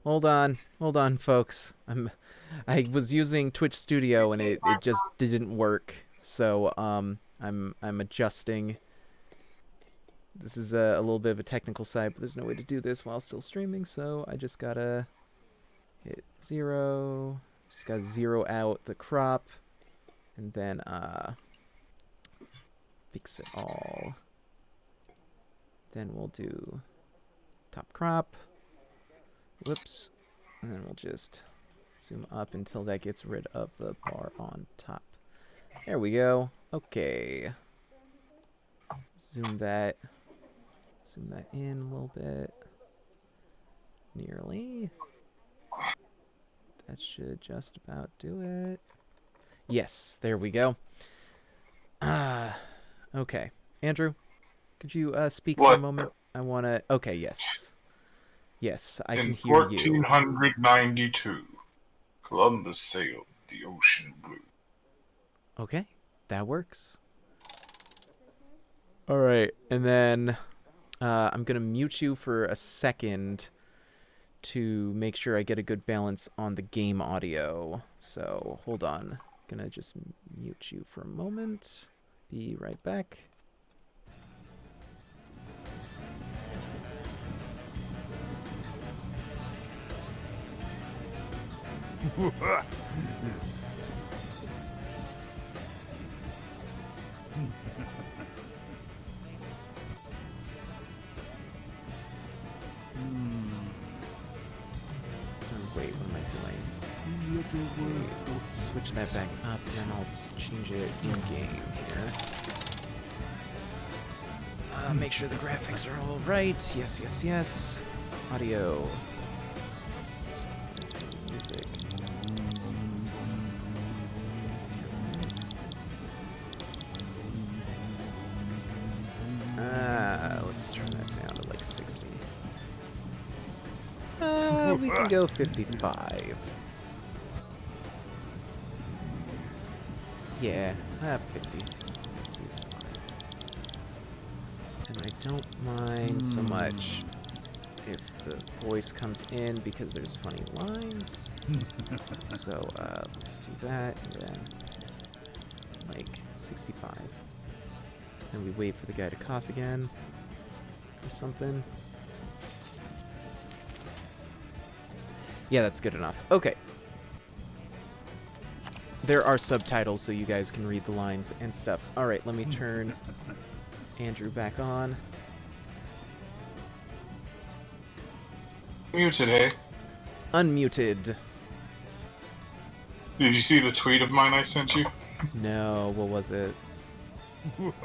Hold on, folks. I was using Twitch Studio and it just didn't work. So I'm adjusting. This is a little bit of a technical side, but there's no way to do this while still streaming. So I just gotta hit 0. Just gotta zero out the crop, and then fix it all. Then we'll do top crop. Whoops. And then we'll just zoom up until that gets rid of the bar on top. There we go. Okay. Zoom that in a little bit. Nearly. That should just about do it. Yes, there we go. Okay. Andrew, could you speak for a moment? I want to... Okay, yes. Yes, I can hear you. In 1492, Columbus sailed the ocean blue. Okay, that works. All right, and then I'm going to mute you for a second to make sure I get a good balance on the game audio. So hold on. I'm going to just mute you for a moment. Be right back. Wait, what am I doing? Let's switch that back up, and then I'll change it in-game here. Make sure the graphics are all right. Yes, yes, yes. Audio. Music. Let's turn that down to like 60. We can go 55. Yeah, 50. Is fine. And I don't mind so much if the voice comes in because there's funny lines. So let's do that, and then like 65. And we wait for the guy to cough again or something. Yeah, that's good enough. Okay. There are subtitles so you guys can read the lines and stuff. All right, let me turn Andrew back on. Muted, eh? Unmuted. Did you see the tweet of mine I sent you? No, what was it?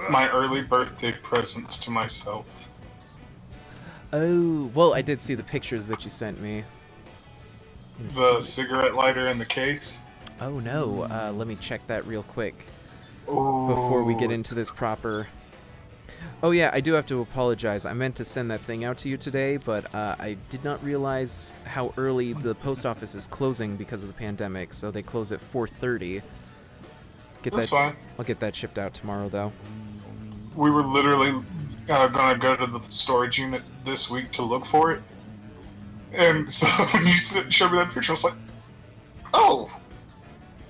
My early birthday presents to myself. Oh, well, I did see the pictures that you sent me. The cigarette lighter in the case. Oh no, let me check that real quick Oh, before we get into this proper... Oh yeah, I do have to apologize. I meant to send that thing out to you today, but I did not realize how early the post office is closing because of the pandemic, so they close at 4:30. That's fine. I'll get that shipped out tomorrow, though. We were literally gonna go to the storage unit this week to look for it. And so when you showed me that picture, I was like, oh,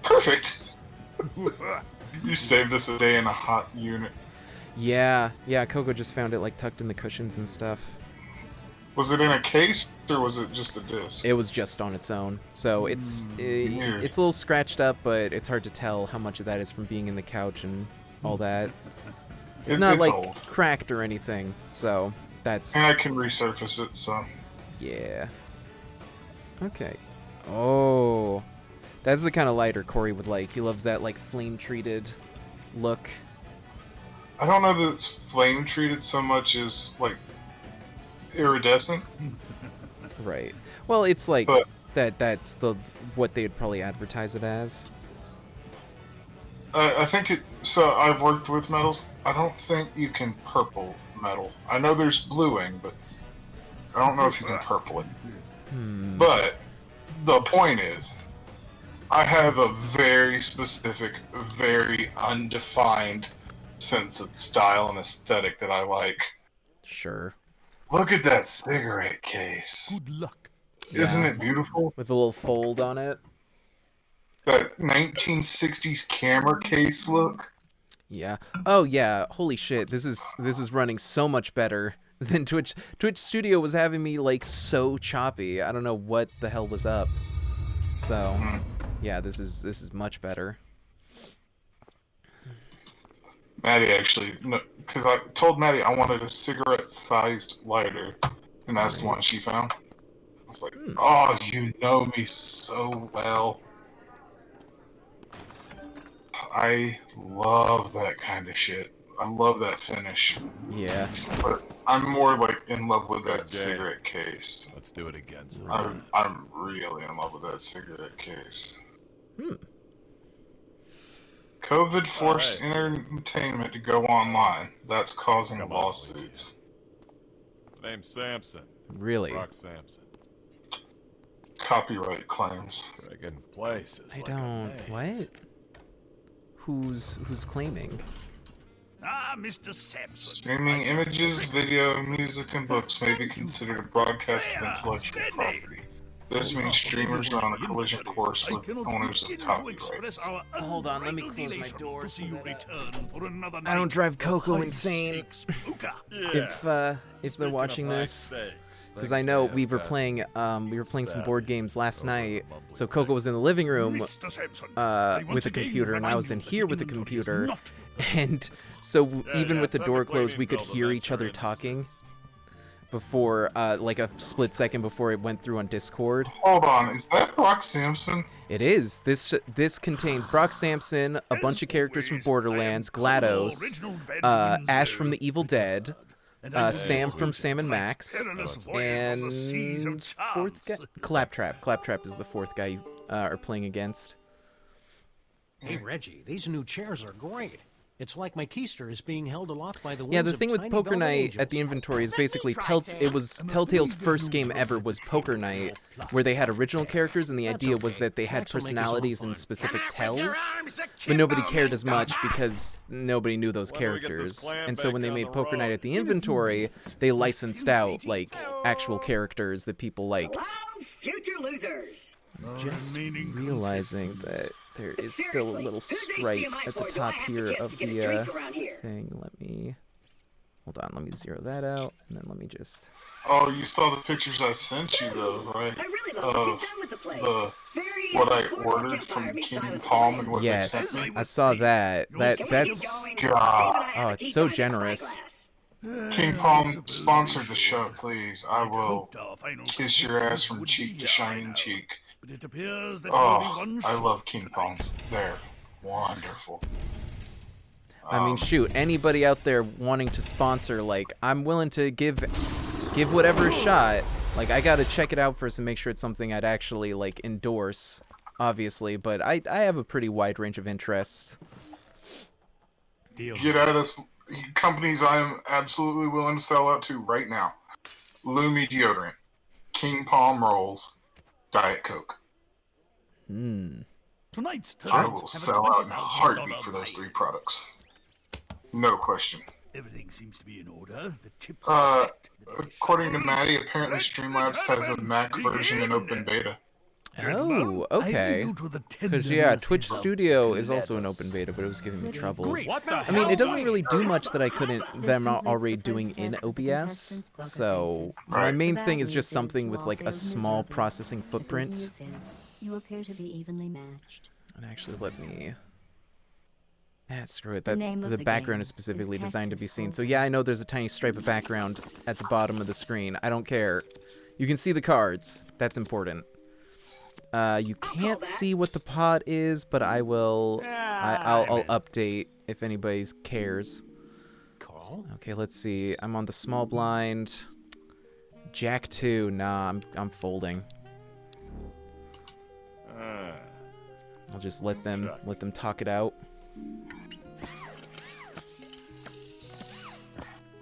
perfect. You saved us a day in a hot unit. Yeah, Coco just found it, like, tucked in the cushions and stuff. Was it in a case, or was it just a disc? It was just on its own. So it's a little scratched up, but it's hard to tell how much of that is from being in the couch and all that. It's not, like, old. Cracked or anything, so that's... And I can resurface it, so... Yeah. Okay. Oh. That's the kind of lighter Corey would like. He loves that, like, flame-treated look. I don't know that it's flame-treated so much as, like, iridescent. Right. Well, it's like... But that's what they'd probably advertise it as. I think it... So, I've worked with metals. I don't think you can purple metal. I know there's bluing, but I don't know if you can purple it. But the point is, I have a very specific, very undefined sense of style and aesthetic that I like. Sure. Look at that cigarette case. Good luck. Isn't Yeah, it beautiful? with a little fold on it. That 1960s camera case look. Yeah. Oh yeah. Holy shit. This is running so much better than Twitch. Twitch Studio was having me like so choppy. I don't know what the hell was up. So, yeah, this is much better. Maddie actually, because I told Maddie I wanted a cigarette-sized lighter, and that's the one she found. I was like, oh, you know me so well. I love that kind of shit. I love that finish. Yeah. But I'm more like in love with that cigarette case. Let's do it again sometime. I'm really in love with that cigarette case. COVID forced entertainment to go online. That's causing lawsuits. Name's Sampson. Really? Brock Sampson. Copyright claims. Friggin' place is I like don't. a What? maze. Who's claiming? Ah, Mr. Sampson. Streaming images, video, music, and books may be considered a broadcast of intellectual property. This means streamers are on a collision course with owners of copyrights. Hold on, let me close my door so that I don't drive Coco insane. If they're watching this, because I know we were playing some board games last night. So Coco was in the living room with a computer, and I was in here with a computer, and so even with the door closed, we could hear each other talking before, like a split second before it went through on Discord. Hold on, is that Brock Sampson? It is. This contains Brock Sampson, a bunch of characters from Borderlands, GLaDOS, Ash from The Evil Dead, Sam from Sam and Max, and fourth guy, Claptrap. Claptrap is the fourth guy you are playing against. Hey Reggie, these new chairs are great. It's like my keister is being held aloft by the wings Yeah, the of thing with tiny Poker velvet Night angels. at the inventory is basically Telltale's first game ever was Poker Night, where they had original characters, and the idea was that they had personalities and specific tells, but nobody cared as much because nobody knew those characters. And so when they made Poker Night at the inventory, they licensed out like actual characters that people liked. Future losers. Just realizing that there is still a little stripe at the top here of the thing. Let me zero that out, and then let me just. Oh, you saw the pictures I sent you though, right? I really love what you've done with the place. What I ordered from King Palm and what they sent Yes, me. I saw that. That's God. oh, it's so generous. King Palm, sponsor the show, please. I will kiss your ass from cheek to shining cheek. But it appears that Oh, I love King Palms. They're wonderful. I mean, shoot, anybody out there wanting to sponsor, like, I'm willing to give whatever a shot. Like, I gotta check it out first and make sure it's something I'd actually, like, endorse, obviously, but I have a pretty wide range of interests. Get at us, companies I am absolutely willing to sell out to right now. Lumi deodorant, King Palm rolls, Diet Coke. Tonight's I turns will have a sell out in a $20,000 heartbeat for those ride. 3 products. No question. Everything seems to be in order. The chips are stacked. The dish According to Maddie, apparently Streamlabs has a Mac version in open beta. Oh, okay. Because, yeah, Twitch Studio is also an open beta, but it was giving me troubles. I mean, it doesn't really do much that I couldn't, that I'm not already doing in OBS, so my main thing is just something with, like, a small processing footprint. You appear to be evenly matched. And actually, let me... screw it. The name of the background game is specifically is designed to be Texas seen. So Hold'em. yeah, I know there's a tiny stripe of background at the bottom of the screen. I don't care. You can see the cards. That's important. You can't see what the pot is, but I will. I'll update if anybody cares. Call? Okay, let's see. I'm on the small blind. Jack 2. Nah, I'm folding. I'll just let them talk it out.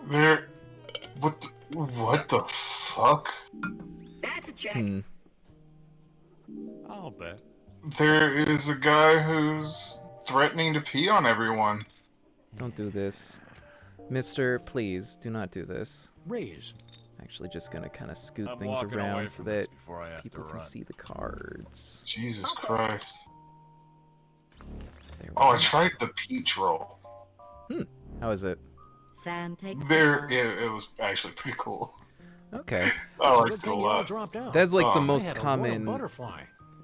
There. What the fuck? That's a check. I'll bet. There is a guy who's threatening to pee on everyone. Don't do this. Mister, please, do not do this. Raise. Actually, just gonna kind of scoot I'm things walking away around so from this that before I have people to can run. see the cards. Jesus Christ. There we Oh, I go. tried the peach roll. How is it? Sam takes the There, card. it was actually pretty cool. Okay. I It's a liked good it a thing you all lot. dropped out. That's like the Oh. I most had a royal common. butterfly.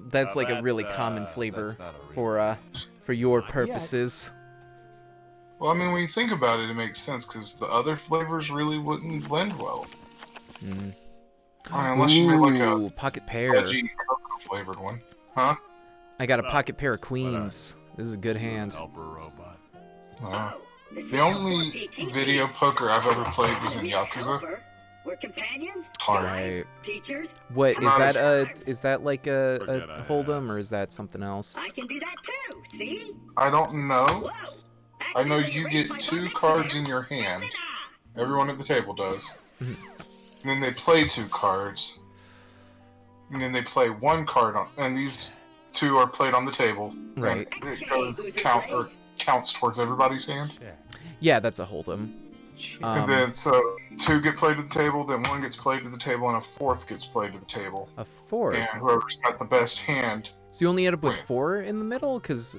That's Now like a really that, common that's flavor not a for your Not yet. purposes. Well, I mean, when you think about it, it makes sense because the other flavors really wouldn't blend well. Mm. I mean, unless you made like a Ooh, pocket pear. veggie cocoa flavored one, huh? I got a No. pocket pair of queens. This is a good hand. Helper robot. Uh, Oh, the only video poker I've ever played was in Yakuza. We're companions, Hard. guides, teachers. What is Not that? as- Is that like a Forget I hold'em, asked. or is that something else? I can do that too. See? I don't know. Whoa! I know Accidentally you erased get my 2 button cards there. in your hand. That's an ah. Everyone at the table does. Mhm. And then they play 2 cards. And then they play 1 card on, and these 2 are played on the table. Right. And it goes counts towards everybody's hand. Check. Yeah, that's a hold'em. Check. And then so 2 get played to the table, then 1 gets played to the table, and a 4th gets played to the table. A fourth. And whoever's got the best hand. So you only end up with Wait. 4 in the middle? Because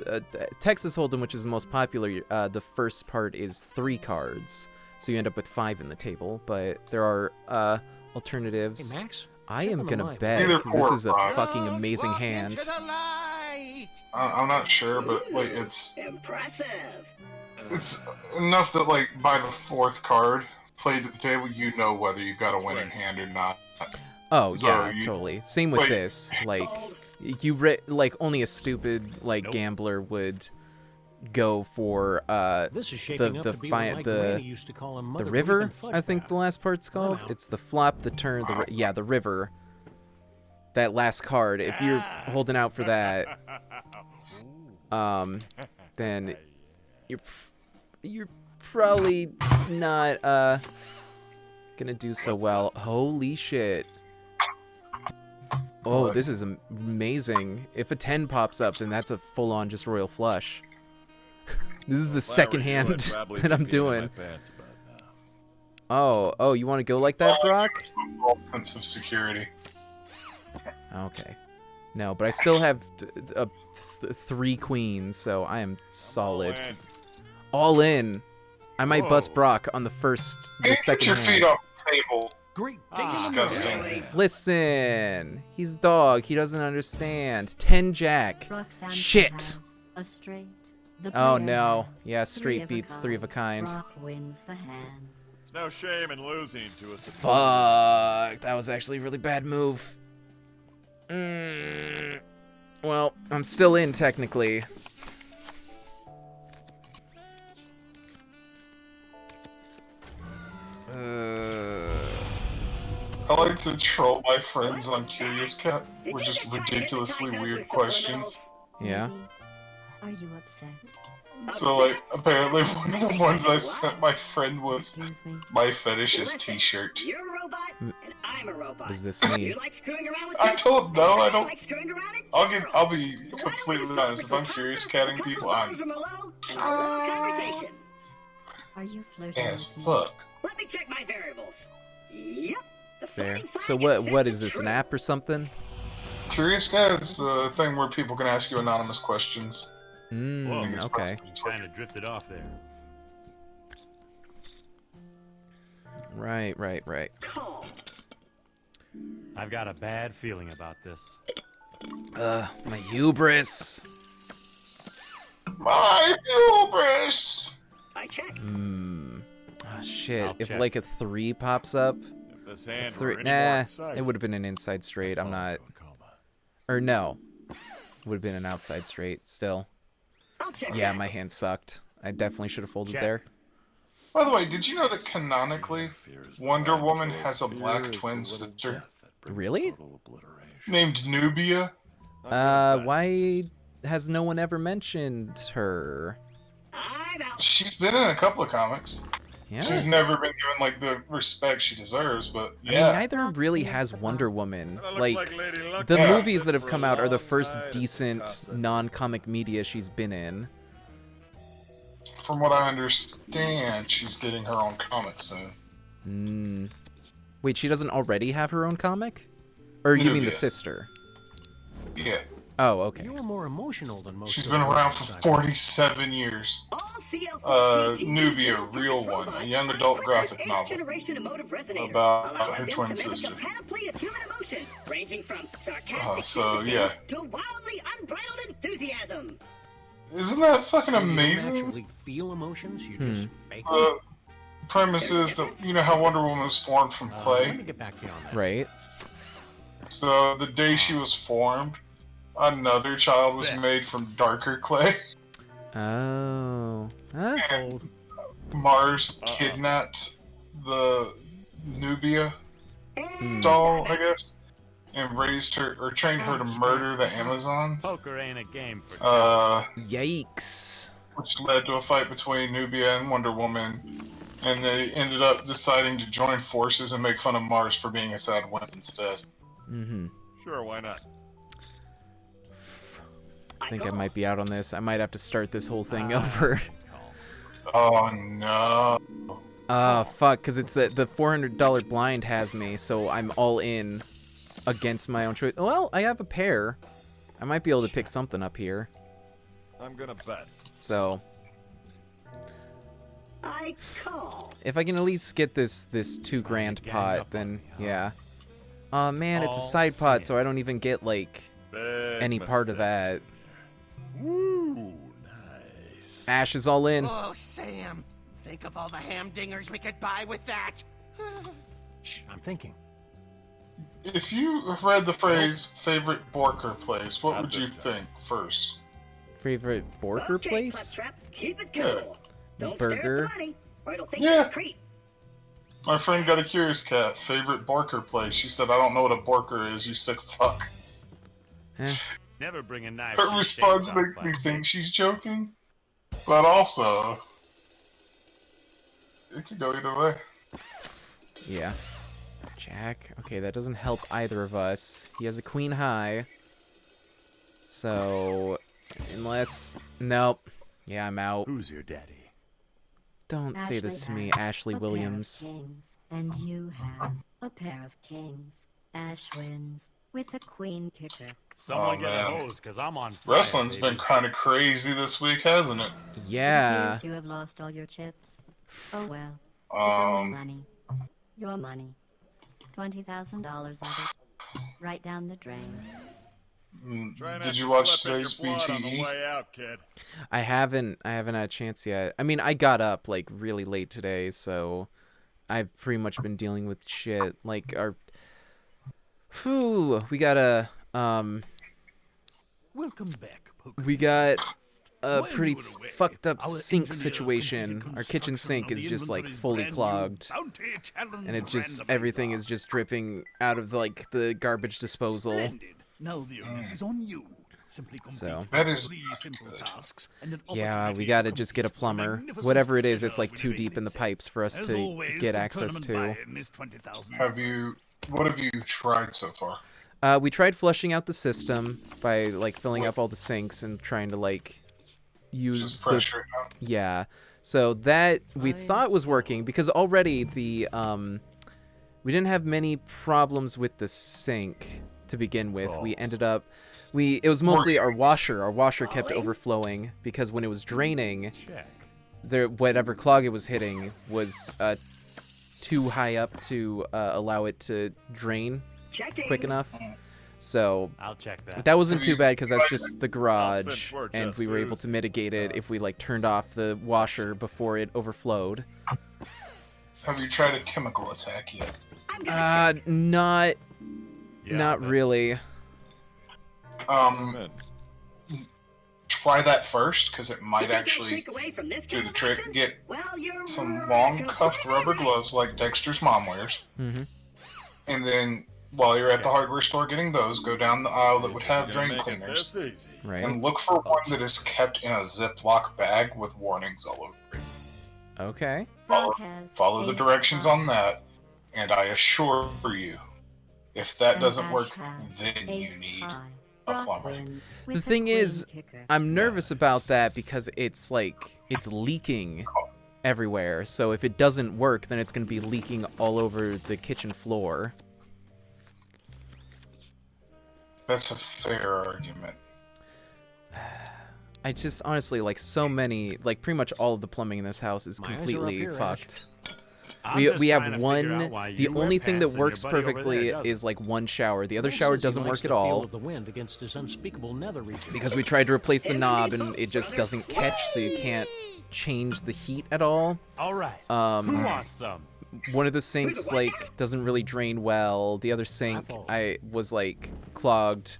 Texas Hold'em, which is the most popular, the first part is 3 cards. So you end up with 5 in the table. But there are alternatives. Hey, Max. I check am on the gonna mic. bet, Either because this 4 is or a 5. fucking amazing Walk hand. into the light. I'm not sure, but like it's Impressive. enough that like by the 4th card played at the table, you know whether you've got a That's winning right. hand or not. Oh, So yeah, you- totally. Same with like- this. Like, Called. like, only a stupid, like, Nope. gambler would go for, This is shaping up the to be fi- what my the- granny used to call a the mother river, bleeping fudge I think the bath. last part's called. out. It's the flop, the turn, yeah, the river. That last card. If you're holding out for that, then you're probably not gonna do so What's well. Holy shit. Oh, What? this is amazing. If a 10 pops up, then that's a full-on just royal flush. This is the If I were second you, hand I'd probably that be I'm peeing doing. my pants about now. Oh, you want to go like that, Brock? A false sense of security. Okay. No, but I still have 3 queens, so I am solid. Oh, man. All in. I might bust Whoa. Brock on the Put second your hand. feet off the table. Great. Disgusting. Listen, he's a dog. He doesn't understand. 10 jack. Roxanne Shit. has a straight. The Oh player no. has Yeah, 3 straight of a beats 3 of a kind. Brock wins the hand. There's no shame in losing to a superior. Fuck. That was actually a really bad move. Well, I'm still in technically. I like to troll my friends on Curious Cat with just ridiculously weird questions. Yeah. Maybe. Are you upset? So like apparently one of the ones I sent my friend was Excuse me. my fetish is Listen, t-shirt. You're a robot, and I'm a robot. What does this You mean? like screwing around with I me? don't know, I And don't like screwing around in I'll general. be So why don't we completely just go honest, for if some I'm curious pasta, catting a couple people, of I'm bottles of Merlot, and a little conversation. Are you flirting as with me? fuck. Let me check my variables. Yep. The Fair. floating So flag is set what to is this, an true. app or something? Curious Cat is the thing where people can ask you anonymous questions. Whoa. Okay. Kind of drifted off there. Right. Call. I've got a bad feeling about this. My hubris. My hubris! I check. Oh, shit. I'll If check. like a 3 pops up, If this hand three, were any more nah, exciting, it would have been an inside straight. I'm I'd not, fall into a coma. or no, would have been an outside straight. Still, I'll check. yeah, that. my hand sucked. I definitely should have folded Check. there. By the way, did you know that canonically Fear is the Wonder land Woman full of has a fear black is the twin little sister? death that brings Really? total obliteration. named Nubia? Not gonna bet. Why has no one ever mentioned her? I'm out. She's been in a couple of comics. Yeah. She's never been given like the respect she deserves, but I yeah. mean, neither Fox really steals has the Wonder bomb. Woman. That looks Like, Lady Luck. the Yeah. movies that have For a come out are the long first night at decent Picasso. non-comic media she's been in. From what I understand, she's getting her own comic soon. Wait, she doesn't already have her own comic? Or you mean the Nubia. sister? Yeah. Oh, okay. You're more emotional than most She's of been the around ones for I've- 47 years. All CL4 Nubia, real one, a young adult graphic novel generation emotive resonators, about allowing her them twin to mimic sister. a panoply of human emotions, ranging from sarcastic So, sympathy yeah. to wildly unbridled enthusiasm. Isn't that fucking So you don't amazing? actually feel emotions, you just fake them? The premise is that, you know how Wonder Woman was formed from Let me clay? get back to you on that. Right. So, the day she was formed, another child was made from darker clay. Oh. Huh? And Mars kidnapped the Nubia doll, I guess, and raised her, or trained her to murder the Amazons. Poker ain't a game for Yikes. Which led to a fight between Nubia and Wonder Woman, and they ended up deciding to join forces and make fun of Mars for being a sad wimp instead. Mm-hmm. Sure, why not? I think I might be out on this. I might have to start this whole thing over. Oh no. Oh, fuck, because it's the $400 blind has me, so I'm all in against my own choice. Well, I have a pair. I might be able to pick something up here. I'm gonna bet. So, I call. if I can at least get this $2,000 pot, then yeah. Oh man, it's a All side pot, in. so I don't even get like Big any part of mistake. that. Woo, nice. Ash is all in. Oh, Sam, think of all the hamdingers we could buy with that. Shh, I'm thinking. If you read the phrase favorite Borker place, what Not would you this time. think first? Favorite Borker Okay, place? Claptrap, keep it cool. Yeah. Don't Burger. stare at the money, or it'll think Yeah. you're a creep. My friend got a curious cat. Favorite Borker place. She said, "I don't know what a Borker is. You sick fuck." Eh. Never bring a knife. Her to response chainsaw makes fight. me think she's joking, but also it could go either way. Yeah. Jack. Okay, that doesn't help either of us. He has a queen high. So, unless... Nope. Yeah, I'm out. Who's your daddy? Don't say this to me, has Ashley a pair of Williams. kings, and you have a pair of kings. Ash wins with a queen kicker. Someone Oh, get man. a hose, cause I'm on fire. Wrestling's baby. been kind of crazy this week, hasn't it? Yeah. It appears you have lost all your chips. Oh well. It's only Um, money. Your money. $20,000 of it. Right down the drain. Try not did you to watch slip in your today's blood on the BTE? way out, kid. I haven't had a chance yet. I mean, I got up, like, really late today, so... I've pretty much been dealing with shit. Like, our... Whew, we got a, Welcome back, Poker. we got a While pretty you were away, fucked up our sink engineers situation. completed Our kitchen construction sink of is the just, like, inventory's fully brand new clogged. Bounty Challenge And it's just, randomizer. everything is just dripping out of, like, the garbage disposal. Splendid. Now the onus is on you. Simply complete So- That is 3 simple tasks and an Yeah, opportunity we to gotta just get a compete plumber. magnificent Whatever it is, pleasure it's, like, with too deep in the 18 pipes for us As to always, get the access to. tournament buy-in is 20,000. What have you tried so far? We tried flushing out the system by, like, filling up all the sinks and trying to, like, use Just the... pressure it out. Yeah. So that we thought was working because already the we didn't have many problems with the sink to begin with. We ended up it was mostly our washer. Our washer kept overflowing because when it was draining, Check. whatever clog it was hitting was too high up to allow it to drain Checking. quick enough. So I'll check that. that wasn't too bad because that's just the since garage, we're and just we were able booze. to mitigate it if we like turned off the washer before it overflowed. Have you tried a chemical attack yet? I'm gonna check. Not Yeah, but- really. Man, Try that first, because it You might think I'll actually sneak away from this do kind the of trick. action? Get Well, you're some long cuffed completely rubber right. gloves like Dexter's mom wears, Hmm. and then while you're at the hardware store getting those, go down the aisle that would easy, have we're drain gonna make it cleaners this easy. Right. and look for one that is kept in a Ziploc bag with warnings all over it. Okay. Follow the directions on that, and I assure you, if that doesn't work, then you need a plumber. The thing is, I'm nervous about that because it's like it's leaking everywhere. So if it doesn't work, then it's going to be leaking all over the kitchen floor. That's a fair argument. I just honestly, like, so many, like, pretty much all of the plumbing in this house is My eyes are up completely here, Ash. fucked. I'm We just we trying have to figure out one. why The you wear only thing that pants and your works buddy over there perfectly doesn't. is like one shower. The other Max shower says he doesn't likes work at the feel all of the wind against his unspeakable nether region. because we tried to replace the knob and it just doesn't catch, so you can't change the heat at all. All right. Who wants some? One of the sinks like doesn't really drain well. The other sink was like clogged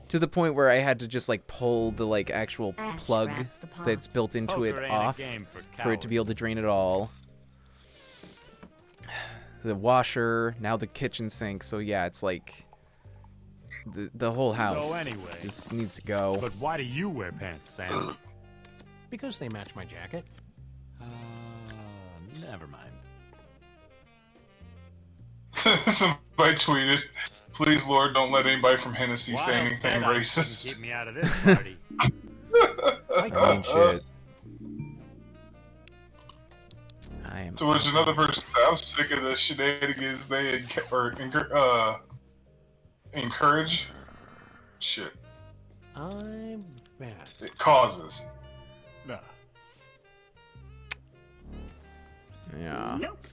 to the point where I had to just like pull the like actual Ash plug grabs the pot. that's built into Poker it ain't a off game for it to be able to drain it all. The washer, now the kitchen sink. So yeah, it's like the whole house So anyway, just needs to go. But why do you wear pants, Sam? Because they match my jacket. Never mind. Somebody tweeted, "Please, Lord, don't let anybody from Hennessy say Why anything don't racist." keep me out of this party. I mean, shit. I am. To which another person said, "I'm sick of the shenanigans they encourage." Shit, I'm bad. it causes. No. Yeah. Nope.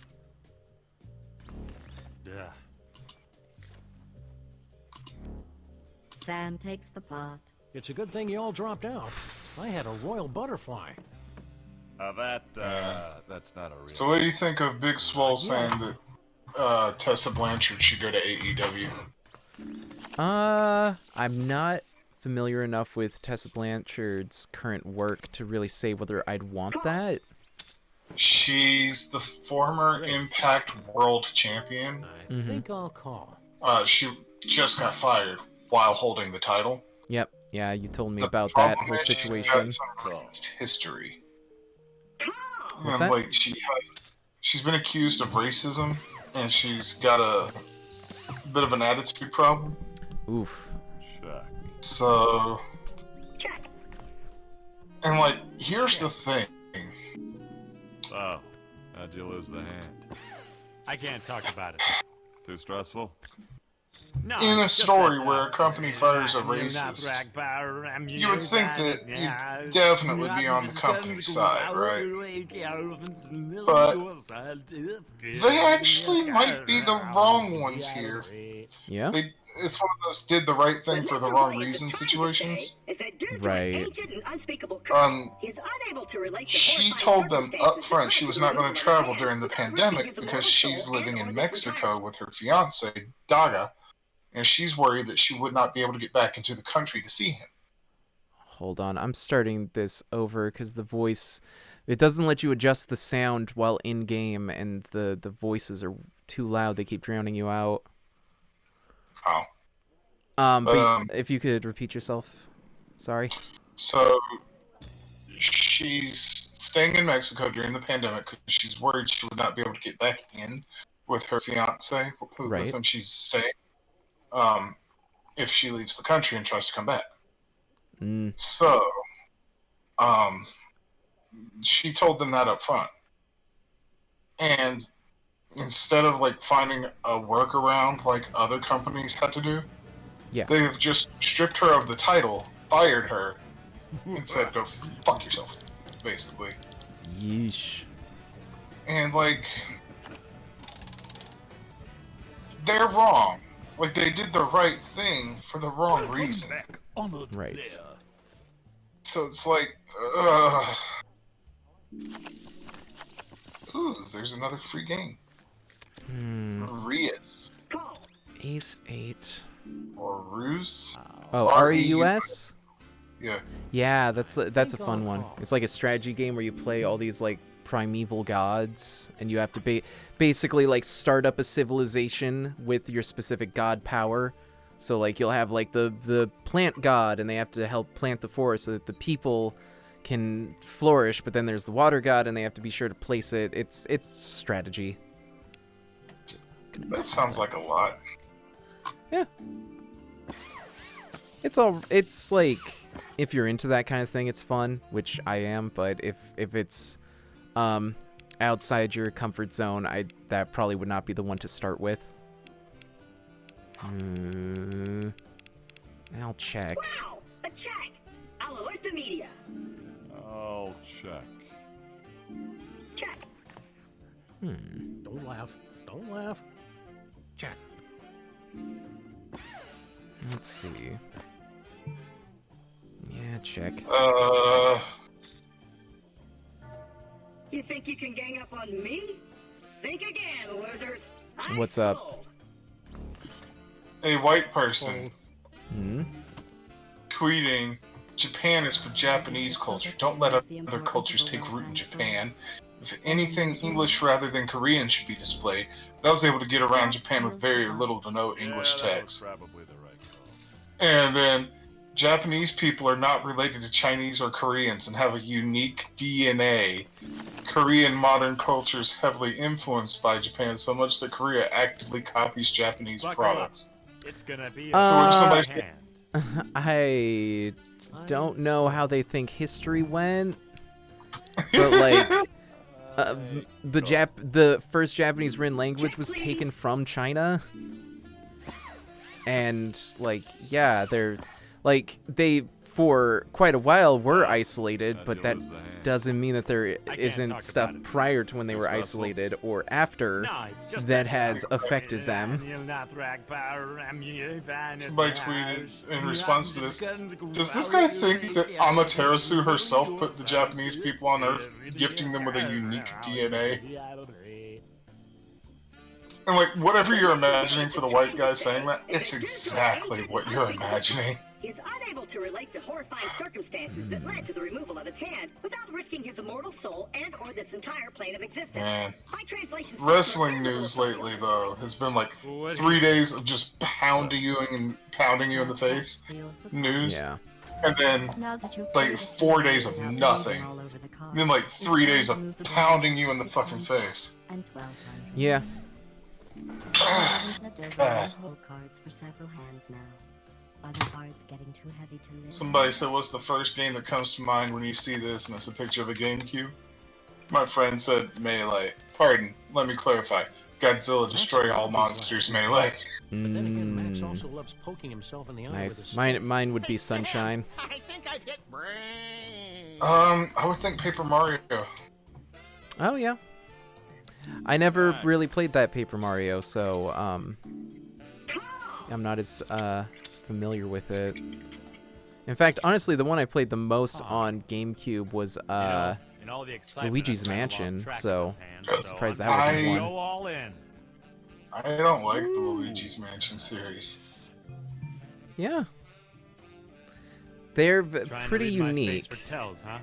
Yeah. Sam takes the pot. It's a good thing you all dropped out. I had a royal butterfly. That's not a real. So, what do you think of Big Swole saying that Tessa Blanchard should go to AEW? I'm not familiar enough with Tessa Blanchard's current work to really say whether I'd want that. She's the former Impact World Champion. I think I'll call. She just got fired while holding the title. Yep. Yeah, you told me The about that problem whole is situation. She's got some racist history. What's And, that? like, she's been accused of racism, and she's got a bit of an attitude problem. Oof. Chuck. So, Check. and like, here's the thing. Oh, how'd you lose the hand? I can't talk about it. Too stressful? No, In a it's just story that, where a company fires a racist, you would think that you'd definitely be on the company side, right? But they actually might be the wrong ones here. Yeah. It's one of those did the right thing for the wrong reason situations. Right. She told them up front she was not going to travel during the pandemic because she's living in Mexico with her fiance, Daga, and she's worried that she would not be able to get back into the country to see him. Hold on, I'm starting this over because the voice, it doesn't let you adjust the sound while in game, and the voices are too loud. They keep drowning you out. Oh. But if you could repeat yourself, sorry. So she's staying in Mexico during the pandemic because she's worried she would not be able to get back in with her fiance, Right. with whom she's staying, if she leaves the country and tries to come back. So, she told them that up front. And instead of like finding a workaround like other companies had to do, Yeah. they've just stripped her of the title, fired her, and said, "Go fuck yourself," basically. Yeesh. And like, they're wrong. Like, they did the right thing for the wrong reason. Right. So it's like, ooh, there's another free game. Reus. Ace 8. Or Ruse. Oh, REUS? Yeah. Yeah, that's a fun one. It's like a strategy game where you play all these like primeval gods, and you have to basically like start up a civilization with your specific god power. So like you'll have like the plant god, and they have to help plant the forest so that the people can flourish. But then there's the water god, and they have to be sure to place it. It's strategy. That sounds like a lot. Yeah. It's like, if you're into that kind of thing, it's fun, which I am, but if it's outside your comfort zone, that probably would not be the one to start with. I'll check. Wow! A check! I'll alert the media. I'll check. Check. Don't laugh. Don't laugh. Check. Let's see. Yeah, check. You think you can gang up on me? Think again, losers. I'm What's up? sold. A white person Hmm? tweeting, Japan is for Japanese culture. Don't let other cultures take root in Japan. If anything, English rather than Korean should be displayed. But I was able to get around Japan with very little to no English Yeah, that was text. probably the right call. And then, Japanese people are not related to Chinese or Koreans and have a unique DNA. Korean modern culture is heavily influenced by Japan so much that Korea actively copies Japanese Buckle up. products. It's gonna be So when somebody said, hand. I don't know how they think history went, but like the first Japanese written language was taken from China, and like yeah, they for quite a while were isolated, but that doesn't mean that there isn't stuff prior to when they were isolated or after No, it's just that has affected them. somebody tweeted in response to this, does this guy think that Amaterasu herself put the Japanese people on Earth, gifting them with a unique DNA? And like, whatever you're imagining for the white guy saying that, it's exactly what you're imagining. Is unable to relate the horrifying circumstances that led to the removal of his hand without risking his immortal soul and or this entire plane of existence. Man. My translation Wrestling news lately, though, has been like 3 days of just pounding you in the face. News. Yeah. And then like 4 days of nothing. Then like 3 days of pounding you in the fucking face. Yeah. Bad. Cards for several hands now. Are the cards getting too heavy to lift? Somebody said, what's the first game that comes to mind when you see this? And it's a picture of a GameCube. My friend said Melee. Pardon, let me clarify. Godzilla destroy all monsters Melee. But then again, Max also loves poking himself in the eye with a Nice. stick. Mine would be Sunshine. I think I've hit brain. I would think Paper Mario. Oh yeah. I never really played that Paper Mario, so I'm not as familiar with it. In fact, honestly, the one I played the most on GameCube was In all the excitement, Luigi's I kinda Mansion, lost track of so his hand, I'm surprised that wasn't I- one. Go all in. I don't like the Luigi's Mansion series. Yeah. They're Trying to pretty read my face unique. for tells, huh?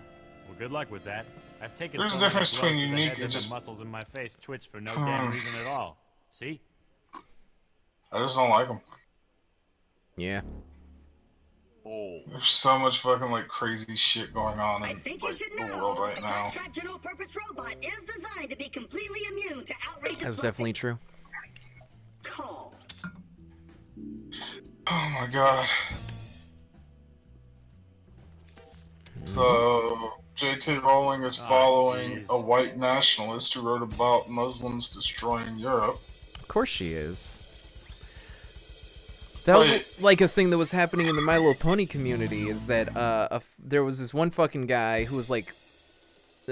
Well, good luck with that. I've taken There's so a many difference blows between to the unique head and that just- the muscles in my face twitch for no damn reason at all. See? I just don't like them. Yeah. Oh. There's so much fucking like crazy shit going on I in think you like, should the know world that right the now. Claptrap General Purpose Robot is designed to be completely immune to outrageous That's fluffing. definitely true. Call. Oh my god. So, J.K. Rowling is following jeez. a white nationalist who wrote about Muslims destroying Europe. Of course she is. That was Wait. like a thing that was happening in the My Little Pony community, is that there was this one fucking guy who was like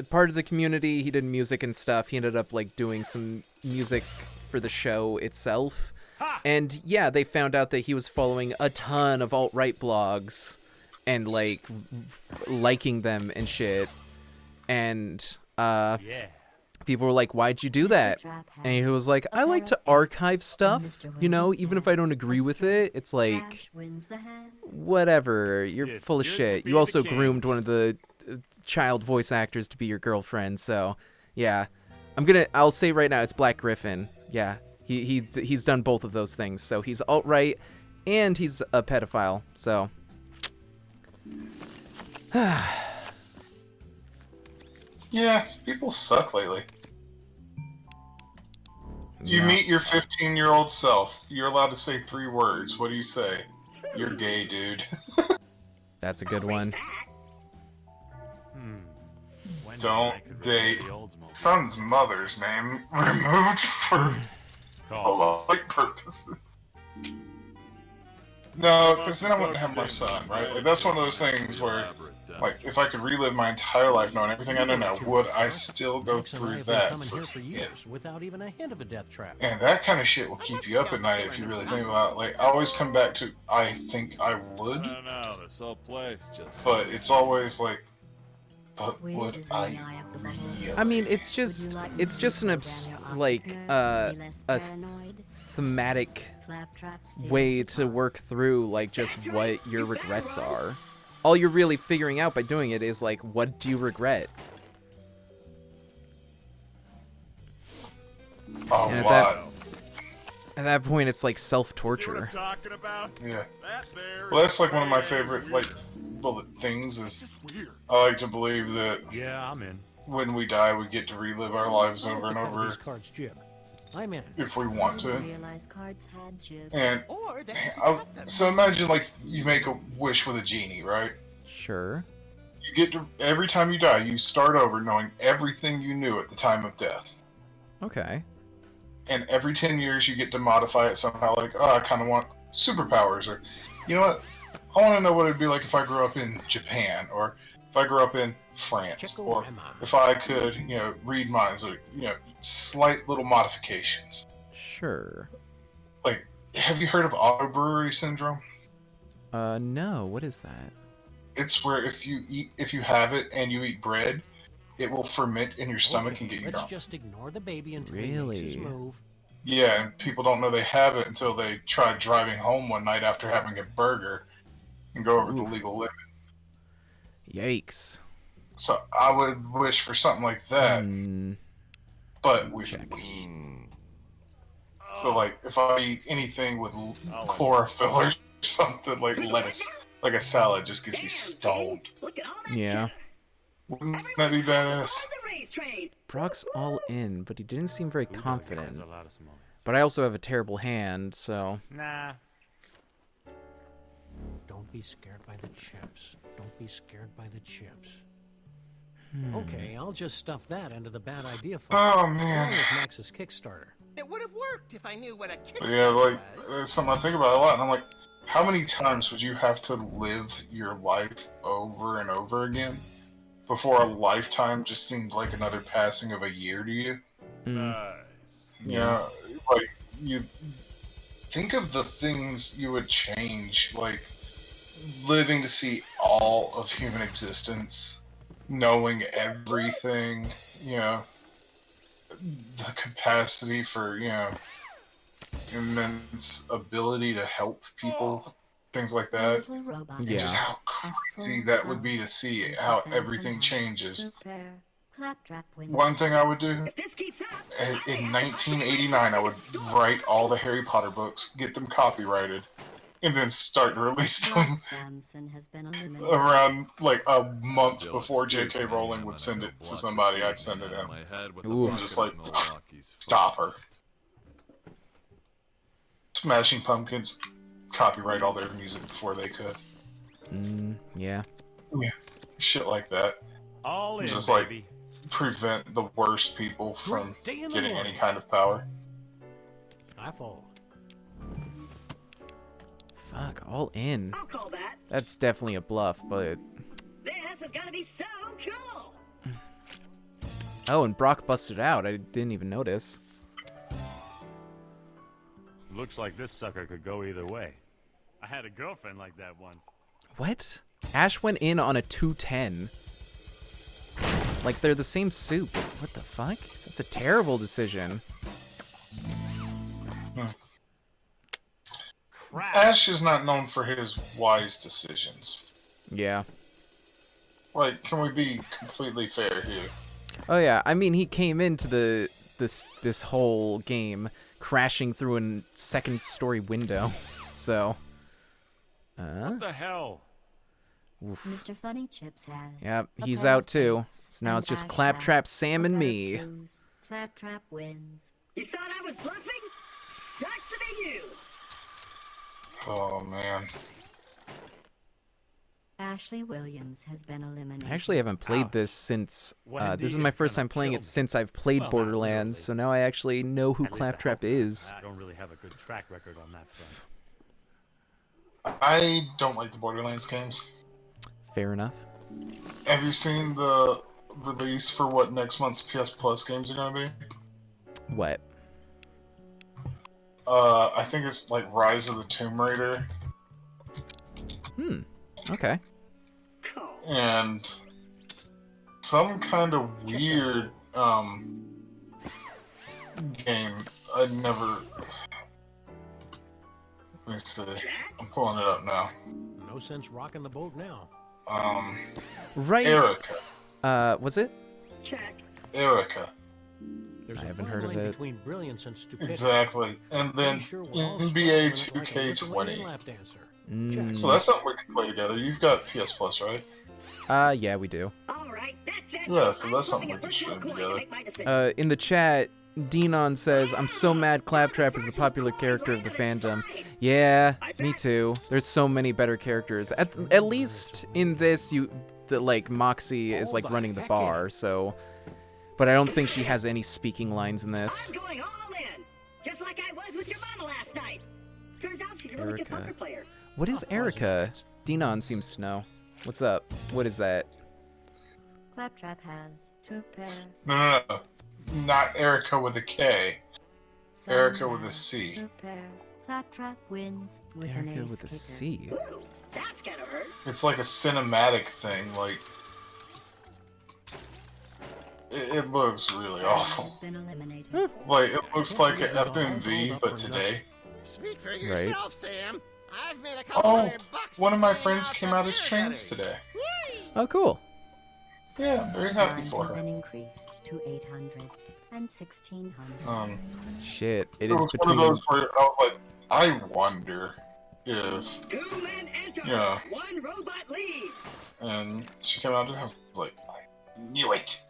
part of the community. He did music and stuff. He ended up like doing some music for the show itself. And yeah, they found out that he was following a ton of alt-right blogs and like liking them and shit. And Yeah. people were like, why'd you do that? And he was like, I like to archive stuff, you know, even if I don't agree with it. It's like, Ash wins the hand. whatever, you're It's full of good to shit. be You the also king. groomed one of the child voice actors to be your girlfriend, so yeah. I'll say right now, it's Black Griffin. Yeah, he's done both of those things, so he's alt-right and he's a pedophile, so. Yeah, people suck lately. You Yeah. meet your 15-year-old self. You're allowed to say 3 words. What do you say? You're gay, dude. That's a good I'll read one. that. When don't date son's mother's name removed for polite purposes. No, because then I wouldn't have my son, right? Like, that's one of those things where, like, if I could relive my entire life knowing everything I know now, would I still go through that for him? Without even a hint of a death trap. And that kind of shit will keep you up at night if you really think about it. Like, I always come back to, I think I would. I don't know. This whole place just. But it's always like, but Weird would is the I eye of the beholder. really? I mean, it's Would you just like it's me just to an slow down your like optic nerves to be less paranoid? thematic Claptrap steals way the to pot. work through like just what your regrets are. All you're really figuring out by doing it is like, what do you regret? A And lot. at that point, it's like See what I'm self-torture. talking about? Yeah. That there Well, that's is like one of my very favorite, weird. things It's is just weird. I like to believe that Yeah, I'm in. when we die, we get to relive our lives I like over and to call over these cards jib. I'm in. if we want to. Realize cards had jibs. And Or they so imagine like you make a wish with a genie, right? Sure. You get to every time you die, you start over knowing everything you knew at the time of death. Okay. And every 10 years, you get to modify it somehow. Like, oh, I kind of want superpowers, or you know what? I want to know what it'd be like if I grew up in Japan, or if I grew up in France, or Chikorama. if I could, read minds, or slight little modifications. Sure. Like, have you heard of autobrewery syndrome? No. What is that? It's where if you have it and you eat bread, it will ferment in your stomach Okay, and get you let's drunk. just ignore the baby until he makes his Really? move. Yeah, and people don't know they have it until they try driving home one night after having a burger and go over the Oof. legal limit. Yikes. So I would wish for something like that, Hmm. but with Check. weed. So like, if I eat anything with Oh, chlorophyll or something like lettuce, like a salad, just gets me stoned. Look at all that Yeah. cheddar. Wouldn't that be badass? On the race train. Brock's all in, but he didn't seem very There's confident. a lot of smoke. But I also have a terrible hand, so Nah. Don't be scared by the chips. Don't be scared by the chips. Hmm. Okay, I'll just stuff that into the bad idea file. Oh Along man. with Max's Kickstarter. It would have worked if I knew what a But yeah, Kickstarter like was. it's something I think about a lot, and I'm like, how many times would you have to live your life over and over again before a lifetime just seemed like another passing of a year to you? Mm. Nice. You know, like you think of the things you would change, like living to see all of human existence, knowing everything, the capacity for, immense ability to help people, things like that. Little robot And just Yeah. how crazy that would be to see how everything changes. Claptrap wins. One thing I would do, If this keeps up, in 1989, I would write all the Harry Potter books, get them copyrighted, and then start to release them Samson has been eliminated. around like a month Bill, before excuse J.K. me, Rowling I'm would gonna send go it to block somebody. the I'd send it season out in. of my head with a Ooh. bucket Just of like, Milwaukee's stop her. finest. Smashing Pumpkins copyright all their music before they could. Yeah. Shit like that. All in, Just like- baby. Prevent the worst people from Great day in the getting any morning. kind of power. I fold. Fuck, all in. I'll call that. That's definitely a bluff, but This is gonna be so cool. oh, and Brock busted out. I didn't even notice. Looks like this sucker could go either way. I had a girlfriend like that once. What? Ash went in on a 210. Like they're the same soup. What the fuck? That's a terrible decision. Crap. Ash is not known for his wise decisions. Yeah. Like, can we be completely fair here? Oh yeah. I mean, he came into this whole game crashing through a second-story window. So. What the hell? Oof. Mr. Funny Chips has. Yep, a he's pair of out too. pants, So now and it's just Ash Claptrap, has Sam, a and pair of me. shoes. Claptrap wins. You thought I was bluffing? Sucks to be you. Oh man. Ashley Williams has been eliminated. I actually haven't played this since. Wendy This is my is first gonna time playing kill it me. since I've played Well, not Borderlands, so literally. now I actually know who At least I Claptrap hope is. not. I don't really have a good track record on that front. I don't like the Borderlands games. Fair enough. Have you seen the release for what next month's PS Plus games are going to be? What? I think it's like Rise of the Tomb Raider Okay. and some kind of weird game. I never. Let me see. I'm pulling it up now. No sense rocking the boat now. Right. Erica. Was it? Check. Erica. There's I a haven't fine heard of line it. between brilliance and stupidity. Exactly. And then Pretty sure we're all NBA struggling like a Lithuanian 2K20. lap dancer. Mm. So that's something we can play together. You've got PS Plus, right? Yeah, we do. All right, that's it. Yeah, so I'm that's something flipping we a can virtual stream coin to together. make my decision. In the chat, Denon says, I'm so mad Claptrap is the popular character of the fandom. Yeah, me too. There's so many better characters. At least in this, like Moxie is like running the bar, so. But I don't think she has any speaking lines in this. I'm going all in, just like I was with your mama last night. Turns out she's a really good Erica. poker player. What is Erica? Denon seems to know. What's up? What is that? Claptrap has 2 pair. No. Not Erica with a K. Sam Erica with a has C. 2 pair. Claptrap wins with an Erica ace with a kicker. C. Ooh, that's gonna hurt. It's like a cinematic thing. Like it looks really Sam awful. has been eliminated. Like it looks like an FMV, but today. Speak for Right. yourself, Sam. I've made a couple Oh, $100 one of my selling friends out came the out as beer trans gutters. today. Oh, cool. Yeah, I'm very happy Fines for have her. been increased to 800 and 1600. Shit, it It is was one of between. those where I was like, I wonder if, 2 men enter. Yeah. 1 robot leaves. and she came out and I was like, I knew it.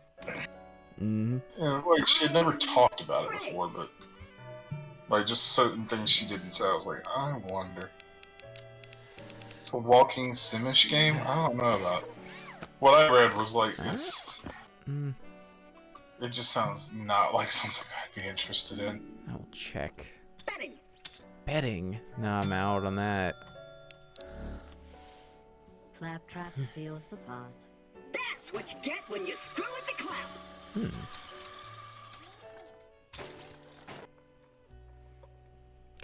Mhm. And like she had never talked about it before, but like just certain things she didn't say, I was like, I wonder. It's a walking simish game. I don't know about. What I read was like it's. Mm, It just sounds not like something I'd be interested in. I'll check. Betting. Betting? Nah, I'm out on that. Claptrap steals the pot. That's what you get when you screw with the clap.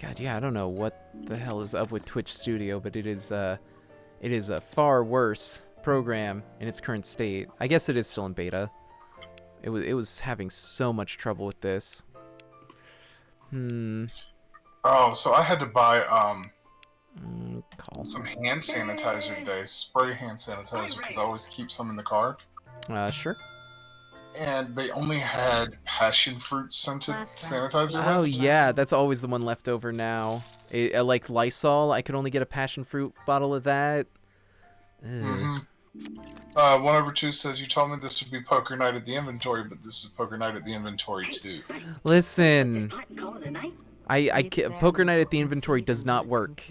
God, yeah, I don't know what the hell is up with Twitch Studio, but it is a far worse program in its current state. I guess it is still in beta. It was having so much trouble with this. Oh, so I had to buy Call. some hand sanitizer today, spray hand sanitizer, because I always keep some in the car. Sure. And they only had passion fruit scented sanitizer. Oh left. yeah, that's always the one left over now. Like Lysol, I could only get a passion fruit bottle of that. Ugh. 1/2 says, you told me this would be poker night at the inventory, but this is poker night at the inventory too. Listen, Pot and call it a night. Poker Night at the inventory does not work.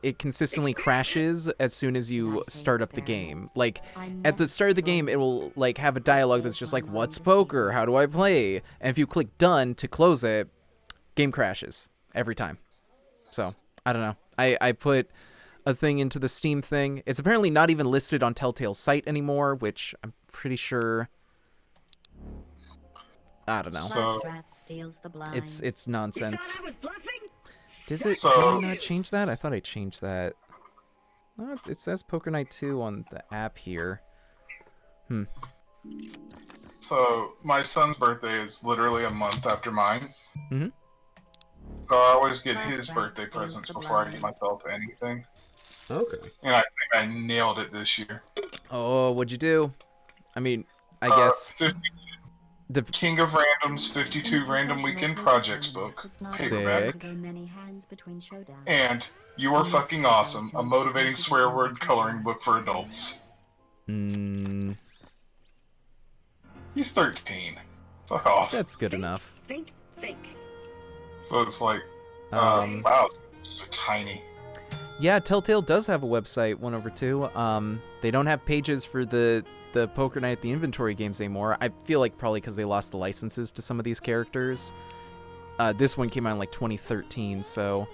It consistently crashes as soon as you start up the game. Like at the start of the game, it will like have a dialogue that's just like, "What's poker? How do I play?" And if you click done to close it, game crashes every time. So I don't know. I put a thing into the Steam thing. It's apparently not even listed on Telltale's site anymore, which I'm pretty sure. I don't know. So- Claptrap steals the blinds. It's You nonsense. thought I was bluffing? Does it? So- Did I not change that? I thought I changed that. Oh, it says Poker Night 2 on the app here. So my son's birthday is literally a month after mine. Mhm. So I always get his Claptrap birthday steals presents the before I get blinds. myself anything. Okay. And I think I nailed it this year. Oh, what'd you do? I mean, I guess 50, the King of Random's 52 Random Weekend Projects book, It's not paperback, Sick. to go many hands between showdowns. and You Are Fucking Awesome, a motivating swear word coloring book for adults. He's 13. Fuck off. That's good enough. Think. So it's like, Um, wow, just so tiny. Yeah, Telltale does have a website, 1/2. They don't have pages for the Poker Night at the Inventory games anymore. I feel like probably because they lost the licenses to some of these characters. This one came out in like 2013, so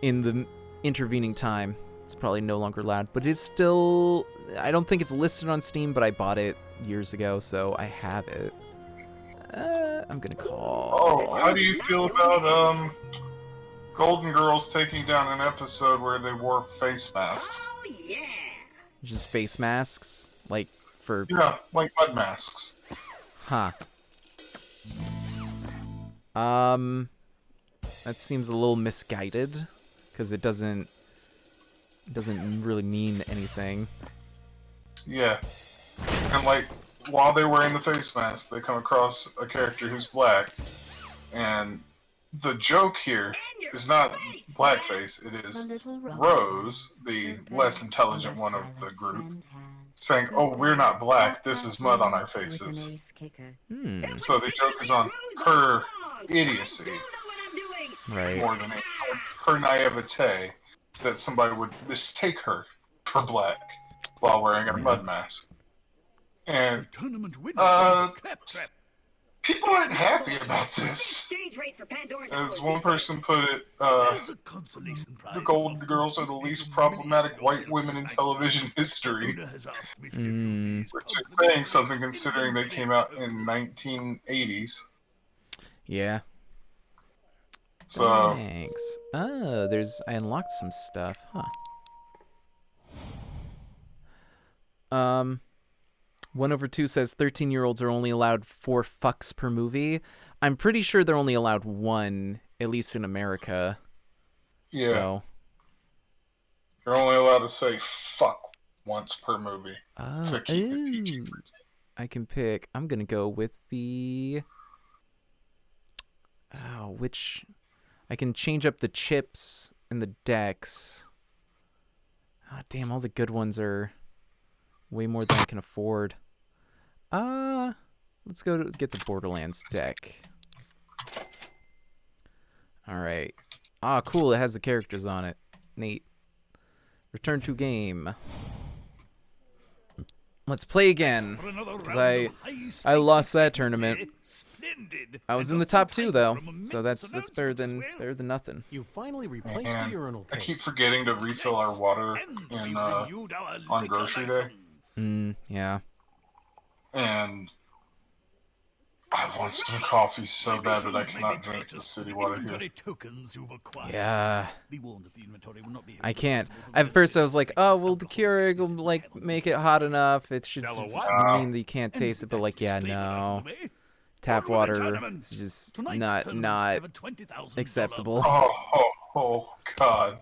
in the intervening time, it's probably no longer allowed. But it's still, I don't think it's listed on Steam, but I bought it years ago, so I have it. I'm gonna call. Oh, how do you feel about Golden Girls taking down an episode where they wore face masks? Oh, yeah. Just face masks, like for. Yeah, like mud masks. Huh. That seems a little misguided, because it doesn't really mean anything. Yeah. And like, while they're wearing the face mask, they come across a character who's black, and the joke here is not blackface, it is Rose, the less intelligent one of the group, saying, "Oh, we're not black, this is mud on our faces." So the joke is on her idiocy, Right. more than her naivete, that somebody would mistake her for black while wearing a mud mask. And people aren't happy about this. As one person put it, the Golden Girls are the least problematic white women in television history. Which is saying something considering they came out in 1980s. Yeah. So. Thanks. Oh, I unlocked some stuff, huh? 1/2 says 13-year-olds are only allowed 4 fucks per movie. I'm pretty sure they're only allowed 1, at least in America. Yeah. So. You're only allowed to say fuck once per movie. Oh, I can pick. I'm gonna go with the. Oh, which. I can change up the chips and the decks. Oh, damn, all the good ones are way more than I can afford. Let's go get the Borderlands deck. Alright. Ah, cool, it has the characters on it. Neat. Return to game. Let's play again. 'Cause I lost that tournament. I was in the top 2 though, so that's better than nothing. You finally replaced the urinal cage. I keep forgetting to refill our water in on grocery day. Yeah. And I want some coffee so bad, but I cannot drink the city water here. Yeah. I can't. At first I was like, oh, well, the Keurig will, like, make it hot enough. It should mean that you can't taste it, but, like, yeah, no. Tap water is just not acceptable. Oh, God.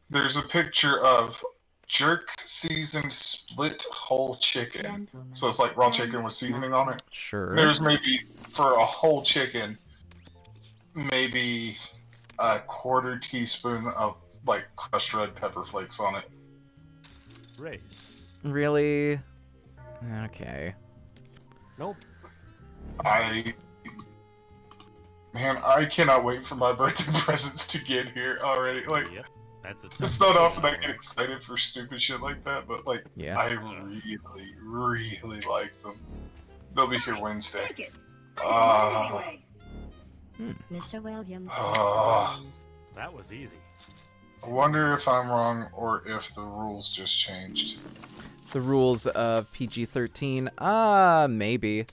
There's a picture of jerk seasoned split whole chicken. So it's like raw chicken with seasoning on it. Sure. There's maybe, for a whole chicken, maybe a 1/4 teaspoon of, like, crushed red pepper flakes on it. Really? Okay. Nope. Man, I cannot wait for my birthday presents to get here already. Like, Yep. it's not often I get excited for stupid shit like that, but, like, yeah. I really like them. They'll be here Wednesday. Mr. Williams. That was easy. I wonder if I'm wrong or if the rules just changed. The rules of PG-13? Maybe.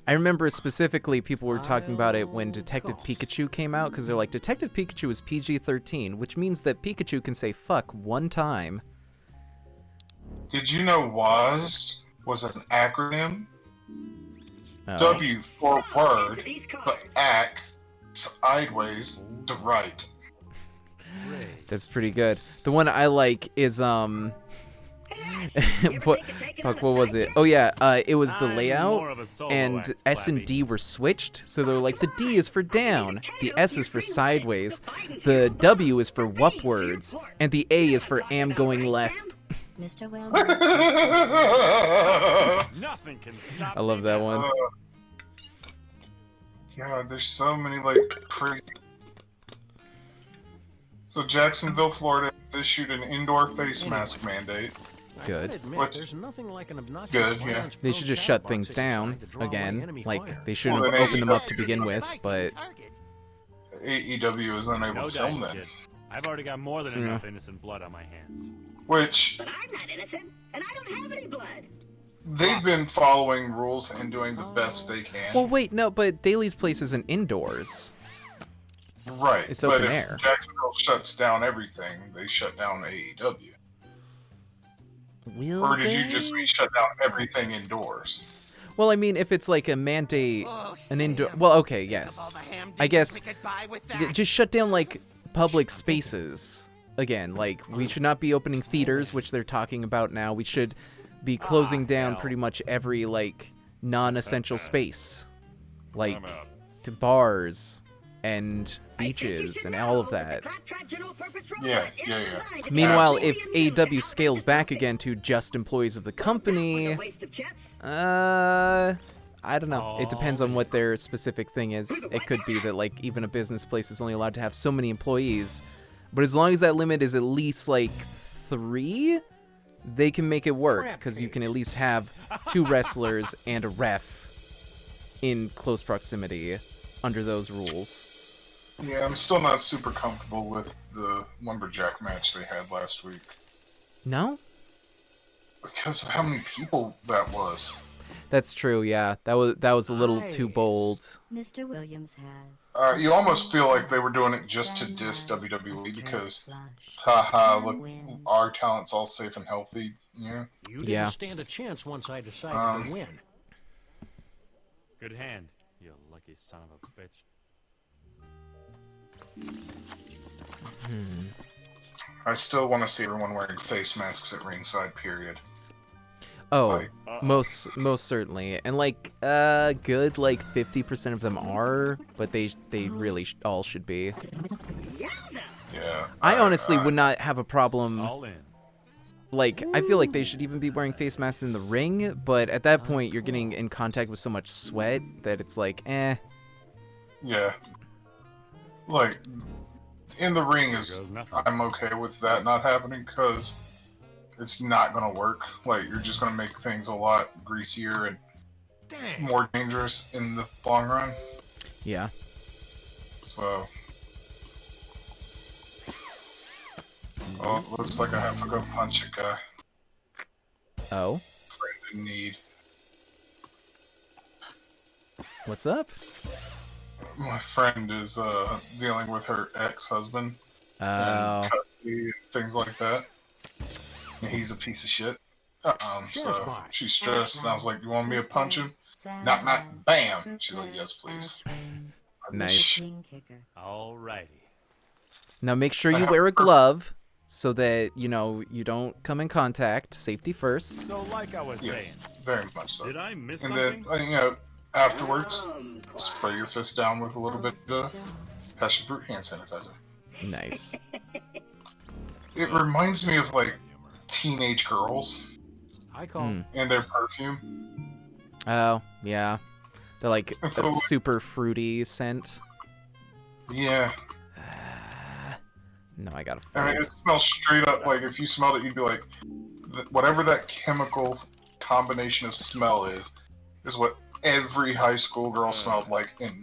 I remember specifically people were talking about it when Detective Pikachu came out, because they're like, Detective Pikachu is PG-13, which means that Pikachu can say fuck 1 time. Did you know WASD was an acronym? Oh. W for word, but act sideways to right. That's pretty good. The one I like is what was it? Oh yeah, it was the layout, and S and D were switched. So they're like, the D is for down, the S is for sideways, the W is for upwards, and the A is for am going left. Mr. Williams. Nothing can stop. I love that one. God, there's so many, like, crazy... So Jacksonville, Florida has issued an indoor face mask mandate. Good. I admit, Which- there's nothing like an obnoxious Good, yeah. violence They prone should just chatterbox shut things satisfied down to draw away again. enemy Like fire. they shouldn't have Well, opened them up to AEW begin with, but AEW is unable No to film dice, that. kid. I've already got more than enough innocent blood on my hands. Which But I'm not innocent, and I don't have any blood. they've been following rules and doing the best they can. well, wait, no, but Daly's place isn't indoors. Right. It's but open if air. Jacksonville shuts down everything, they shut down AEW. Will Or did you they? just mean shut down everything indoors? Well, I mean, if it's like a mandate, Oh, an indoor. Sam, Well, okay, think of all yes. the ham I guess dingers we could buy with that. just shut down like public spaces. Again, like we should not be opening theaters, which they're talking about now. We should be closing down hell. pretty much every like non-essential space, like I'm out. to bars and I think you beaches should and know all of that that. the Claptrap General Purpose Robot Yeah, is yeah. designed to be Meanwhile, completely if immune to AEW outrageous scales back testing. again to just employees of the company, That was a waste of chips. I don't know. It depends on what their specific thing is. It could be that like even a business place is only allowed to have so many employees, but as long as that limit is at least like 3, they can make it work because you can at least have 2 wrestlers and a ref in close proximity under those rules. Yeah, I'm still not super comfortable with the lumberjack match they had last week No? because of how many people that was. That's true, yeah. That was a little too Nice. bold. Mr. Williams has. You almost feel like they were doing it just to diss WWE because, haha, look, our talent's all safe and healthy. Yeah. You didn't Yeah. stand a chance once I decided to win. Good hand, you lucky son of a bitch. I still want to see everyone wearing face masks at ringside. Period. Oh, Like- most certainly, and like good like 50% of them are, but they really all should be. Yowza! Yeah. I honestly would not have a problem. All in. Like I feel like they should even be wearing face masks in the ring, but at that point you're getting in contact with so much sweat that it's like, eh. Yeah. Like, in the ring is, Goes nothing. I'm okay with that not happening because it's not gonna work. Like, you're just gonna make things a lot greasier and Dang. more dangerous in the long run. Yeah. So. Oh, it looks like I have to go punch a guy. Oh, Friend in need. what's up? My friend is dealing with her ex-husband Oh, and custody and things like that. And he's a piece of shit. So she's stressed, and I was like, "You want me to punch him?" Knock, knock, bam. She's like, "Yes, please." nice. Alrighty. Now make sure you wear a glove so that you don't come in contact. Safety first. So, like I was Yes, saying, very much so. did I miss And something? then, afterwards, spray your fist down with a little bit of passion fruit hand sanitizer. Nice. It reminds me of like teenage girls I call. Hmm. and their perfume. Oh, yeah. They're like It's a a- super fruity scent. Yeah, No, I gotta. I mean, it smells straight up like if you smelled it, you'd be like, whatever that chemical combination of smell is what every high school girl smelled like in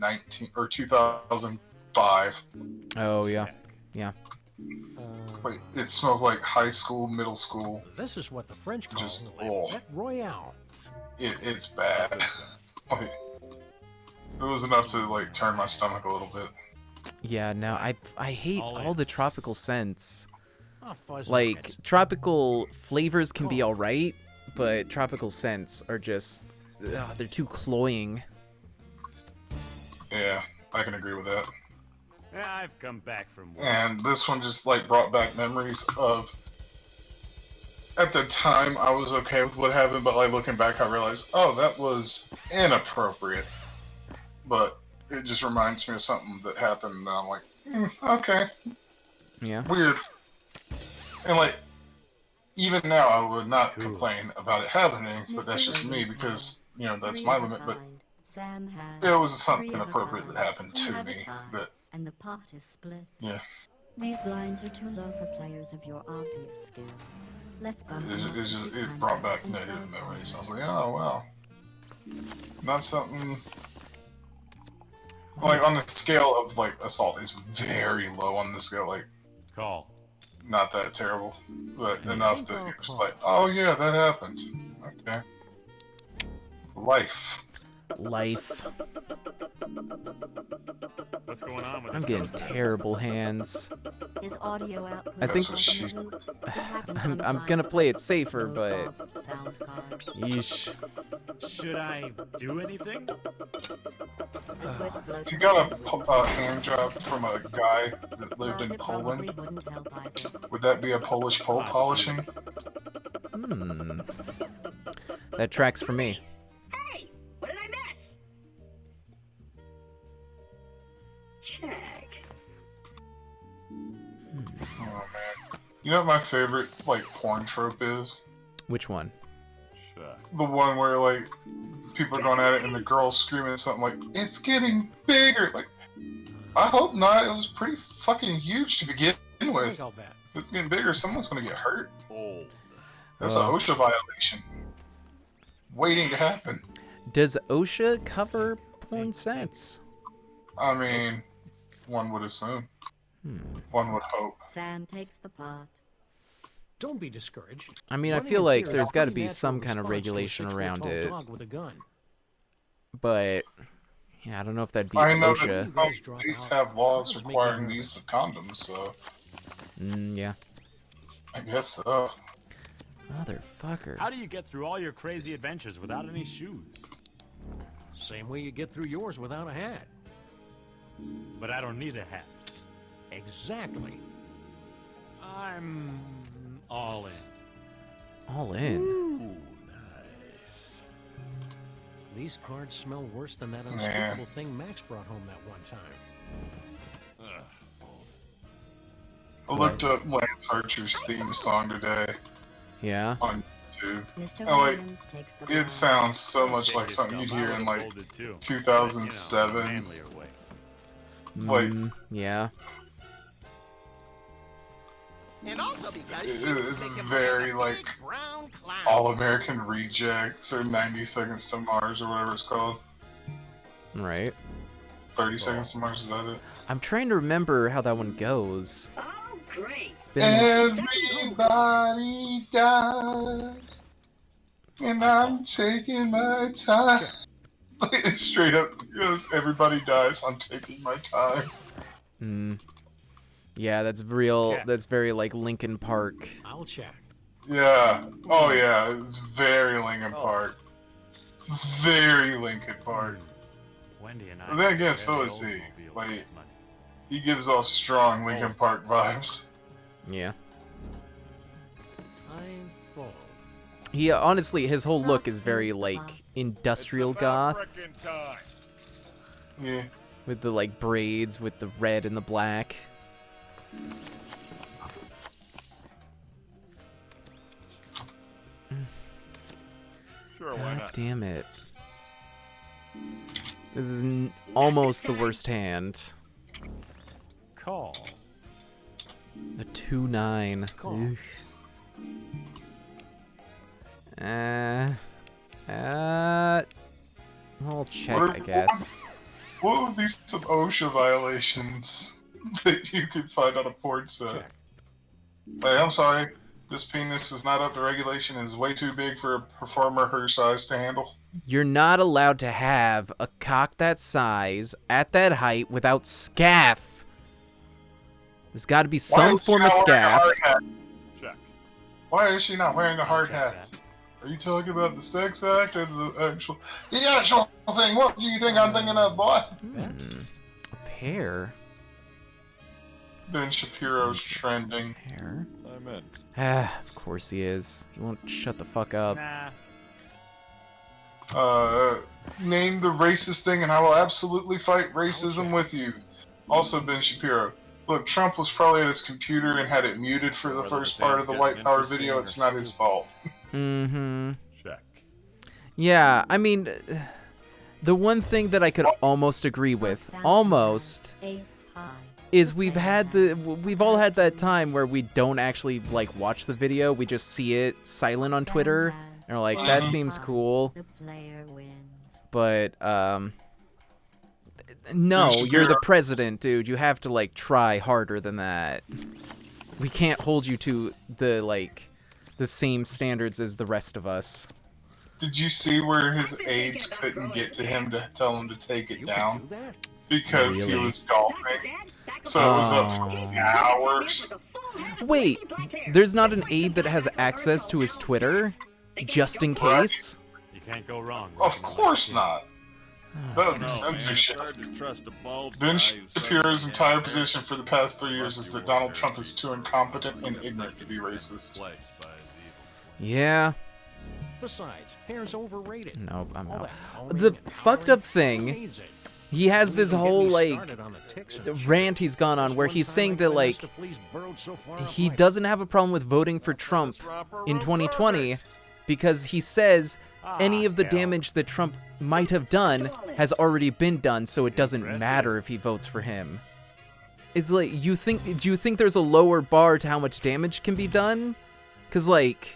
2005. Oh yeah. Like, it smells like high school, middle school. This is what the French call Just, La oh. Pet Royale. It's bad. Like, it was enough to like turn my stomach a little bit. Yeah. No, I hate All all in. the tropical scents. Oh, fuzzy Like bits. tropical flavors can be all right, but tropical scents are just they're too cloying. Yeah, I can agree with that. Yeah, I've come back from work. And this one just like brought back memories of. At the time, I was okay with what happened, but like looking back, I realized, oh, that was inappropriate. But it just reminds me of something that happened, and I'm like, okay, Yeah. weird. And like, even now, I would not complain about it happening, but that's just me because that's my limit. But it was something inappropriate that happened to me. But And the pot is split. yeah, These blinds are too low for players of your obvious skill. Let's bump them up to It 600 brought back and negative start memories. I was going. like, oh wow, not something like on the scale of like assault. It's very low on the scale. Like Call. not that terrible, but I enough think that I'll you're just call. like, oh yeah, that happened. Okay. Life. Life. What's going on with I'm the getting toaster? terrible hands. His audio output I think- is causing a loop. It happens I'm gonna sometimes play it with safer, low but cost sound cards. yeesh. Should I do anything? The swift flow If to you the got end a hand job from a guy that lived but in it probably Poland, wouldn't help either. would that be a Polish pole Ah, polishing? Hmm. That tracks for me. Hey, what did I miss? Check. Oh man. You know what my favorite like porn trope is? Which one? Check. The one where like people are going at it and the girl's screaming something like, "It's getting bigger!" Like, I hope not. It was pretty fucking huge to begin I with. think I'll bet. If it's getting bigger, someone's gonna get hurt. Old. That's Well. a OSHA violation. Waiting to happen. Does OSHA cover porn sets? I mean, one would assume. Hmm. One would hope. Sam takes the pot. Don't be discouraged. I mean, I Running feel in like fear there's is a got to pretty be natural some kind of response to a regulation 6-foot around tall it, dog with a gun. but yeah, I don't know if that'd be I know OSHA. that some states have laws Dogs make me requiring the nervous. use of condoms, so Yeah. I guess so. Motherfucker. How do you get through all your crazy adventures without any shoes? Same way you get through yours without a hat. But I don't need a hat. Exactly. I'm all in. All in. Ooh, nice. These cards smell worse than that Man. unspeakable thing Max brought home that one time. I looked up Lance Archer's theme song today Yeah. on YouTube. Mr. Oh, wait. Williams takes the It blind. sounds so much Take like something you'd yourself, I hear in would've like folded too. 2007. But, you know, manlier way. Like- Yeah. And also because It- she was it's thinking very, about a like, big brown cloud. All American Rejects or 90 Seconds to Mars or whatever it's called. Right. 30 Seconds to Mars, is that it? I'm trying to remember how that one goes. Oh, great. It's been. Everybody dies, and I'm taking my time. It's straight up goes, everybody dies, I'm taking my time. Yeah, that's real. Check. That's very like Linkin Park. I'll check. Yeah. Oh yeah, it's very Linkin Park. Very Linkin Park. Wendy and I. But then again, rarely so is he. Oldsmobile Like, with money. he gives off strong Linkin Park vibes. Yeah. I'm full. He honestly, his whole look is very like industrial goth, Yeah. with the like braids, with the red and the black. Sure, why God not? damn it. This is almost the worst hand. Call. A 2-9. Call. I'll check, I guess. What would be some OSHA violations that you could find on a porn set? Check. Hey, I'm sorry. This penis is not up to regulation and is way too big for a performer her size to handle. You're not allowed to have a cock that size at that height without scaff. There's got to be Why some is she form of not wearing a scaff. hard hat? Check. Why is she not wearing a hard Check hat? that. Are you talking about the sex act or the actual thing? What do you think I'm thinking of, boy? A pair? Ben Shapiro's trending. Pair? I'm in. Ah, of course he is. He won't shut the fuck up. Nah. Name the racist thing and I will absolutely fight racism with you. Also, Ben Shapiro. Look, Trump was probably at his computer and had it muted for the Whether first this part ad's of the getting White Power interesting video. or It's not his fault. Mm-hmm. Check. Yeah, I mean, the one thing that I could almost agree with, Samson almost, has ace high. is we've all had that time where we don't actually like watch the video. We just see it silent on Twitter and we're like, that seems cool. But no, you're the president, dude. You have to like try harder than that. We can't hold you to the same standards as the rest of us. Did you see where his aides couldn't get to him to tell him to take it down? Because he was golfing. So it was up for hours. Wait, there's not an aide that has access to his Twitter? Just in case? You can't go wrong. Of course not. That would be censorship. Ben Shapiro's entire position for the past 3 years is that Donald Trump is too incompetent and ignorant to be racist. Yeah. Besides, hair's overrated. No, I'm out. The fucked up thing, he has this whole, like, rant he's gone on where he's saying that, like, he doesn't have a problem with voting for Trump in 2020 because he says any of the damage that Trump might have done has already been done, so it doesn't matter if he votes for him. It's like, do you think there's a lower bar to how much damage can be done? Because, like,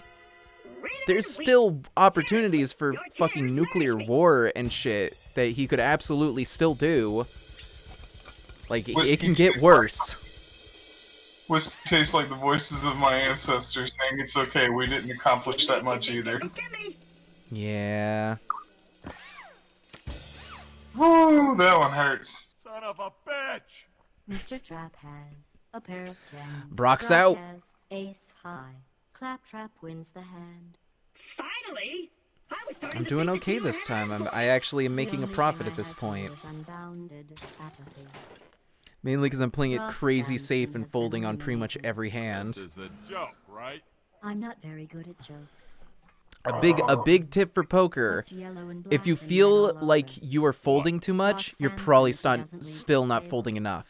there's still opportunities for fucking nuclear war and shit that he could absolutely still do. Like, it can get worse. Whiskey tastes like the voices of my ancestors saying it's okay, we didn't accomplish that much either. Yeah. Woo, that one hurts. Son of a bitch! Mr. Trap has a pair of tens. Brock's Brock out. has ace high. Claptrap wins the hand. Finally! I'm doing okay this time. I actually am making a profit at this point. Mainly because I'm playing it crazy safe and folding on pretty much every hand. This is a joke, right? I'm not very good at jokes. A big tip for poker: if you feel like you are folding too much, you're probably still not folding enough.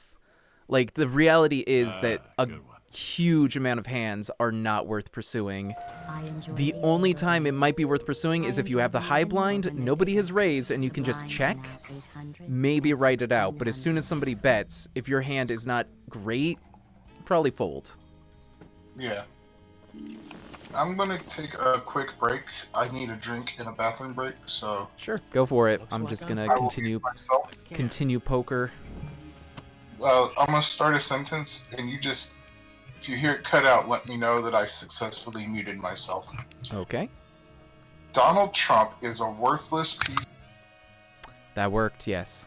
Like, the reality is that a huge amount of hands are not worth pursuing. The only time it might be worth pursuing is if you have the high blind, nobody has raised, and you can just check, maybe write it out. But as soon as somebody bets, if your hand is not great, probably fold. Yeah. I'm gonna take a quick break. I need a drink and a bathroom break, so... Sure, go for it. I'm just gonna continue poker. I'm gonna start a sentence, and you just... If you hear it cut out, let me know that I successfully muted myself. Okay. Donald Trump is a worthless piece... That worked, yes.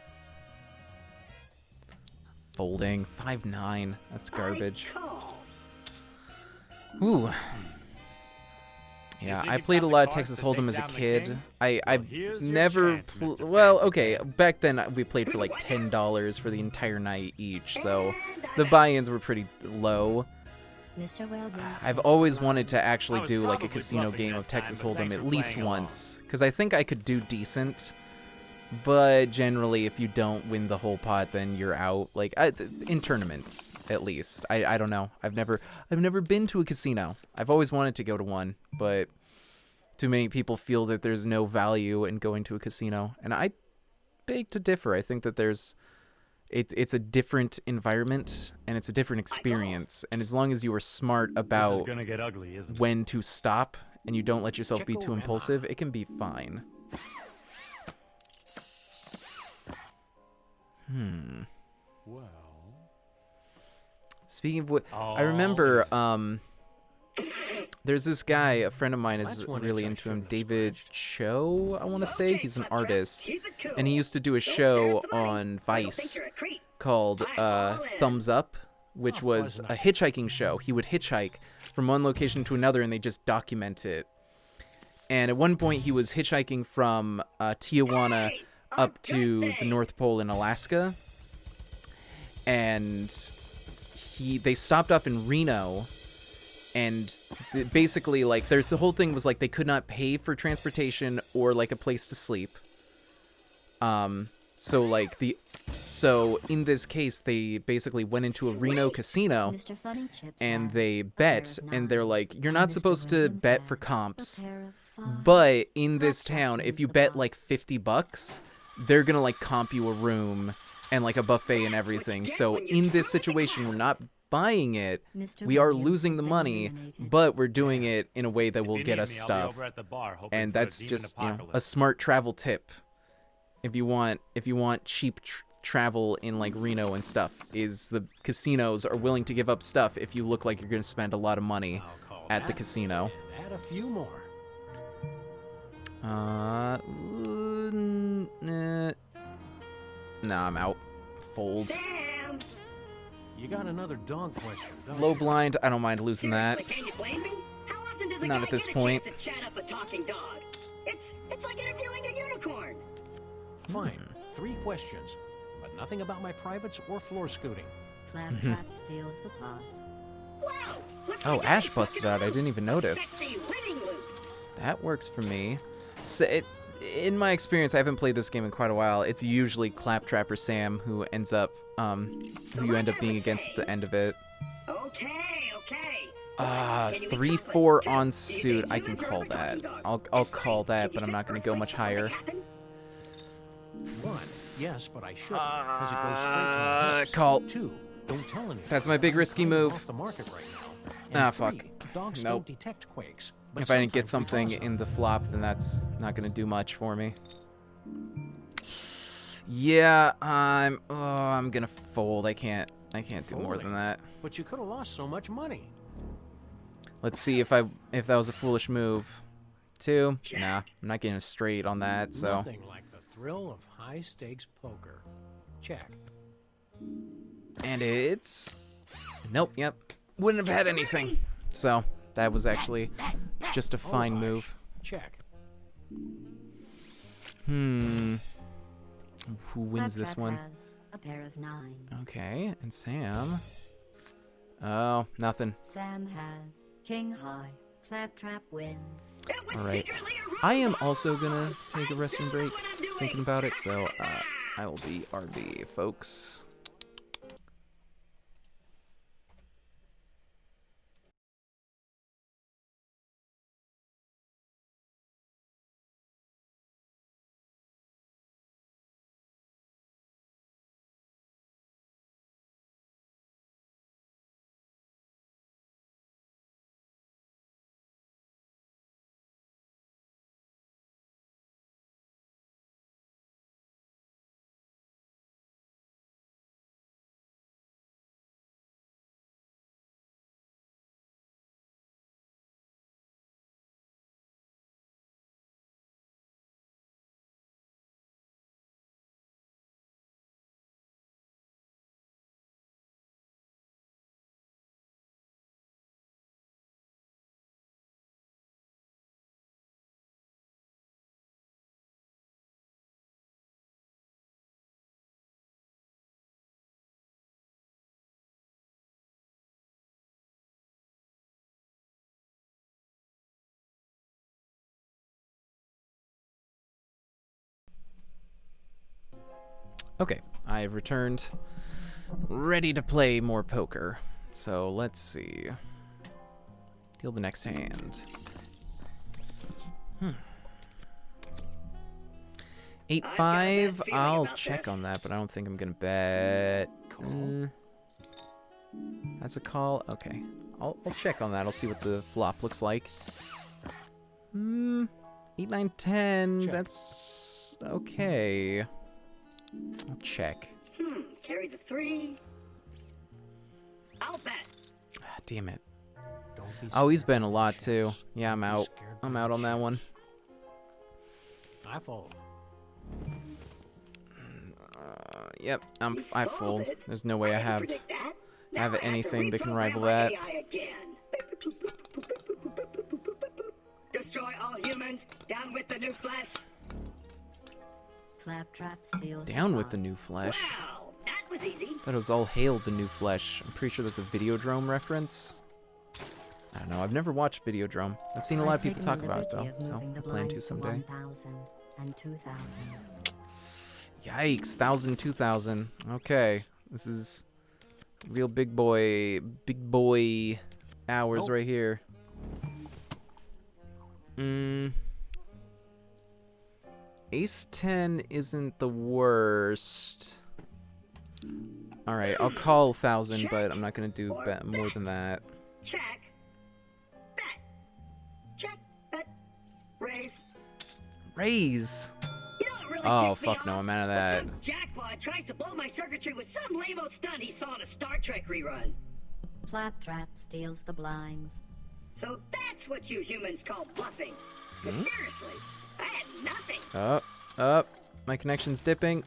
Folding. 5-9. That's garbage. Ooh. Yeah, I played a lot of Texas Hold'em as a kid. I've never... Well, okay, back then we played for like $10 for the entire night each, so the buy-ins were pretty low. I've always wanted to actually do like a casino game of Texas Hold'em at least once, because I think I could do decent, but generally if you don't win the whole pot, then you're out. Like, in tournaments, at least. I don't know. I've never been to a casino. I've always wanted to go to one, but too many people feel that there's no value in going to a casino, and I beg to differ. I think that it's a different environment and it's a different experience, and as long as you are smart about when to stop and you don't let yourself be too impulsive, it can be fine. Well. Speaking of what, I remember there's this guy, a friend of mine is really into him, David Cho, I want to say. He's an artist, and he used to do a show on Vice called Thumbs Up, which was a hitchhiking show. He would hitchhike from one location to another, and they just document it. And at one point, he was hitchhiking from Tijuana up to the North Pole in Alaska, and they stopped off in Reno. And basically, like, the whole thing was, like, they could not pay for transportation or, like, a place to sleep. So in this case, they basically went into a Reno casino, and they bet, and they're like, you're not supposed to bet for comps, but in this town, if you bet, like, $50, they're gonna, like, comp you a room, and like a buffet and everything. So in this situation, we're not buying it. Mr. We are Williams losing has the been money, eliminated. but we're doing it in a way that If will you get need us me, I'll be stuff. over at the bar hoping And for a that's demon just, a apocalypse. smart travel tip. If you want cheap travel in like Reno and stuff, is the casinos are willing to give up stuff if you look like you're going to spend a lot of money I'll call at the that, casino. and add a few more. No, I'm out. Fold. Sam! You got another dog question, don't Low you? blind, I don't mind losing that. Seriously, can you blame me? How often does a Not guy at this get a point. chance to chat up a talking dog? It's like interviewing a unicorn. Fine. 3 questions, but nothing about my privates or floor scooting. Claptrap steals the pot. Wow! Looks Oh, like Ash Abby's busted looking out. I loop. didn't even A notice. Sexy living loop. That works for me. So in my experience, I haven't played this game in quite a while. It's usually Claptrap or Sam who ends up, who you end up being against at the end of it. Okay. Can you eat 3-4 chocolate? on Do you suit. think I can humans are call other that. talking I'll dogs? call Explain. that, Can you but I'm sense not going to go much earthquakes before higher. they happen? 1, yes, but I shouldn't, because it goes straight to my hips. Call. 2, don't tell anyone. That's my big I'm risky kind of move. off the market right now. Ah, And fuck. 3, dogs Nope. don't detect quakes. But If I didn't get sometimes we something cause them. in the flop, then that's not going to do much for me. Yeah, I'm going to fold. I can't do more than Folding? that. But you could have lost so much money. Let's see if that was a foolish move. 2. Nah, I'm not getting a straight on that, so. Nothing like the thrill of high-stakes poker. Check. And it's... Nope, yep. Wouldn't have had anything. So, that was actually just a fine hush. move. Check. Who wins this Claptrap one? has a pair of 9s. Okay, and Sam... Oh, nothing. Sam has king high. Claptrap wins. It was Alright. secretly a ruse I am ball. also gonna take a resting I break know what I'm doing. thinking about it, so I will be RB, folks. Okay, I have returned, ready to play more poker. So let's see. Deal the next hand. 8-5. I'll check on that, but I don't think I'm gonna bet. That's a call. Okay, I'll check on that. I'll see what the flop looks like. 8, 9, 10. Check. That's okay. I'll check. Carry the 3. I'll bet. Ah, damn it. Don't be Oh, he's scared been a by lot chips. too. Yeah, I'm Be out. scared I'm by out on that chips. one. I fold. Yep, You I fold. folded. There's no way I didn't have predict that. Now have I to anything that can reprogram rival my that. AI again. Destroy all humans. Down with the new flesh. Claptrap steals Down with pot. the new flesh. Wow, that was easy. Thought it was all hail the new flesh. I'm pretty sure that's a Videodrome reference. I don't know. I've never watched Videodrome. I've seen a lot of people talk about it though, so I plan to someday. 1,000 and 2,000. Yikes! 1,000, 2,000. Okay, this is real big boy hours Nope. right here. Ace 10 isn't the worst. All right, I'll call 1,000, but I'm not gonna do more than that. Check. Bet. Check. Bet. Raise. Raise. You know what really Oh ticks me fuck off? no, I'm out of When that. some jackwad tries to blow my circuitry with some lame-o stunt he saw in a Star Trek rerun. Claptrap steals the blinds. So that's what you humans call bluffing. 'Cause seriously, I had nothing. Up. My connection's dipping.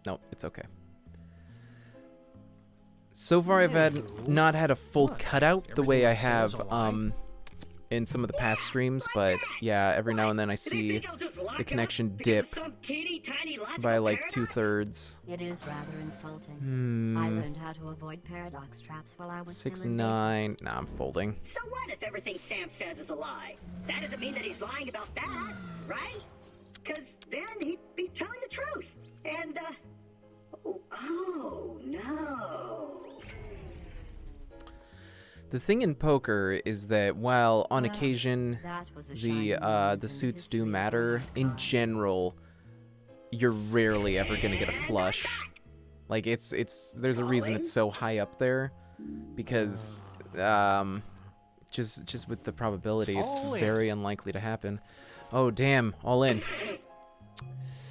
No, it's okay. So far, I've not had a full cutout the way I have in some of the past streams, but yeah, every now and then I see the connection dip by like 2/3. It is rather insulting. I learned how to avoid paradox traps while I was 6-9. Nah, I'm folding. So what if everything Sam says is a lie? That doesn't mean that he's lying about that, right? Because then he'd be telling the truth. And, oh no. The thing in poker is that while on occasion the suits do matter, in general, you're rarely ever gonna get a flush. Like there's a reason it's so high up there, because just with the probability, it's very unlikely to happen. Oh damn, all in.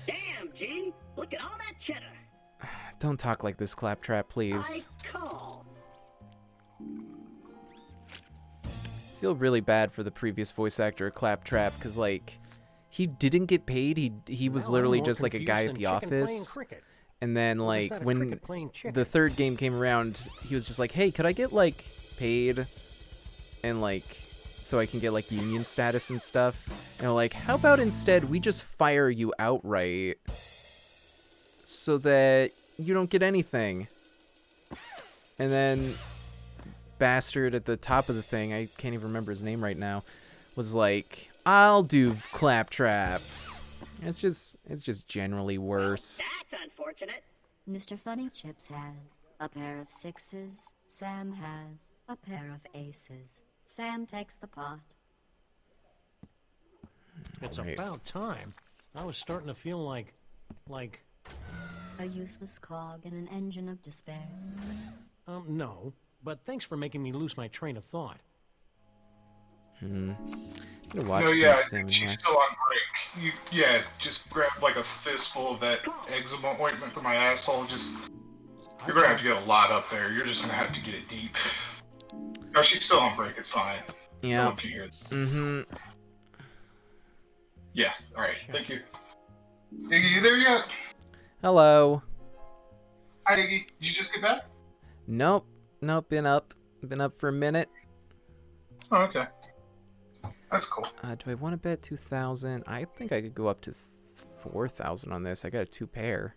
Damn, G, look at all that cheddar. Don't talk like this, Claptrap, please. I call. Feel really bad for the previous voice actor, Claptrap, because like he didn't get paid. He was literally just like a guy at the office. And then like when the third game came around, he was just like, "Hey, could I get like paid and like so I can get like union status and stuff?" And they're like, "How about instead we just fire you outright so that you don't get anything?" And then bastard at the top of the thing, I can't even remember his name right now, was like, "I'll do Claptrap." It's just generally worse. Well, that's unfortunate. Mr. Funny Chips has a pair of 6s. Sam has a pair of aces. Sam takes the pot. It's Right. about time. I was starting to feel like A useless cog in an engine of despair. no. But thanks for making me lose my train of thought. I'm gonna watch No, yeah, some Sam she's Max. still on break. Yeah, just grab like a fistful of that eczema ointment for my asshole. You're gonna have to get a lot up there. You're just gonna have to get it deep. No, she's still on break. It's fine. No Yeah. one can hear it. Yeah. All right. Thank you. Iggy, you there yet? Hello. Hi, Iggy. Did you just get back? Nope. Been up for a minute. Oh, okay. That's cool. Do I want to bet 2,000? I think I could go up to 4,000 on this. I got a 2 pair.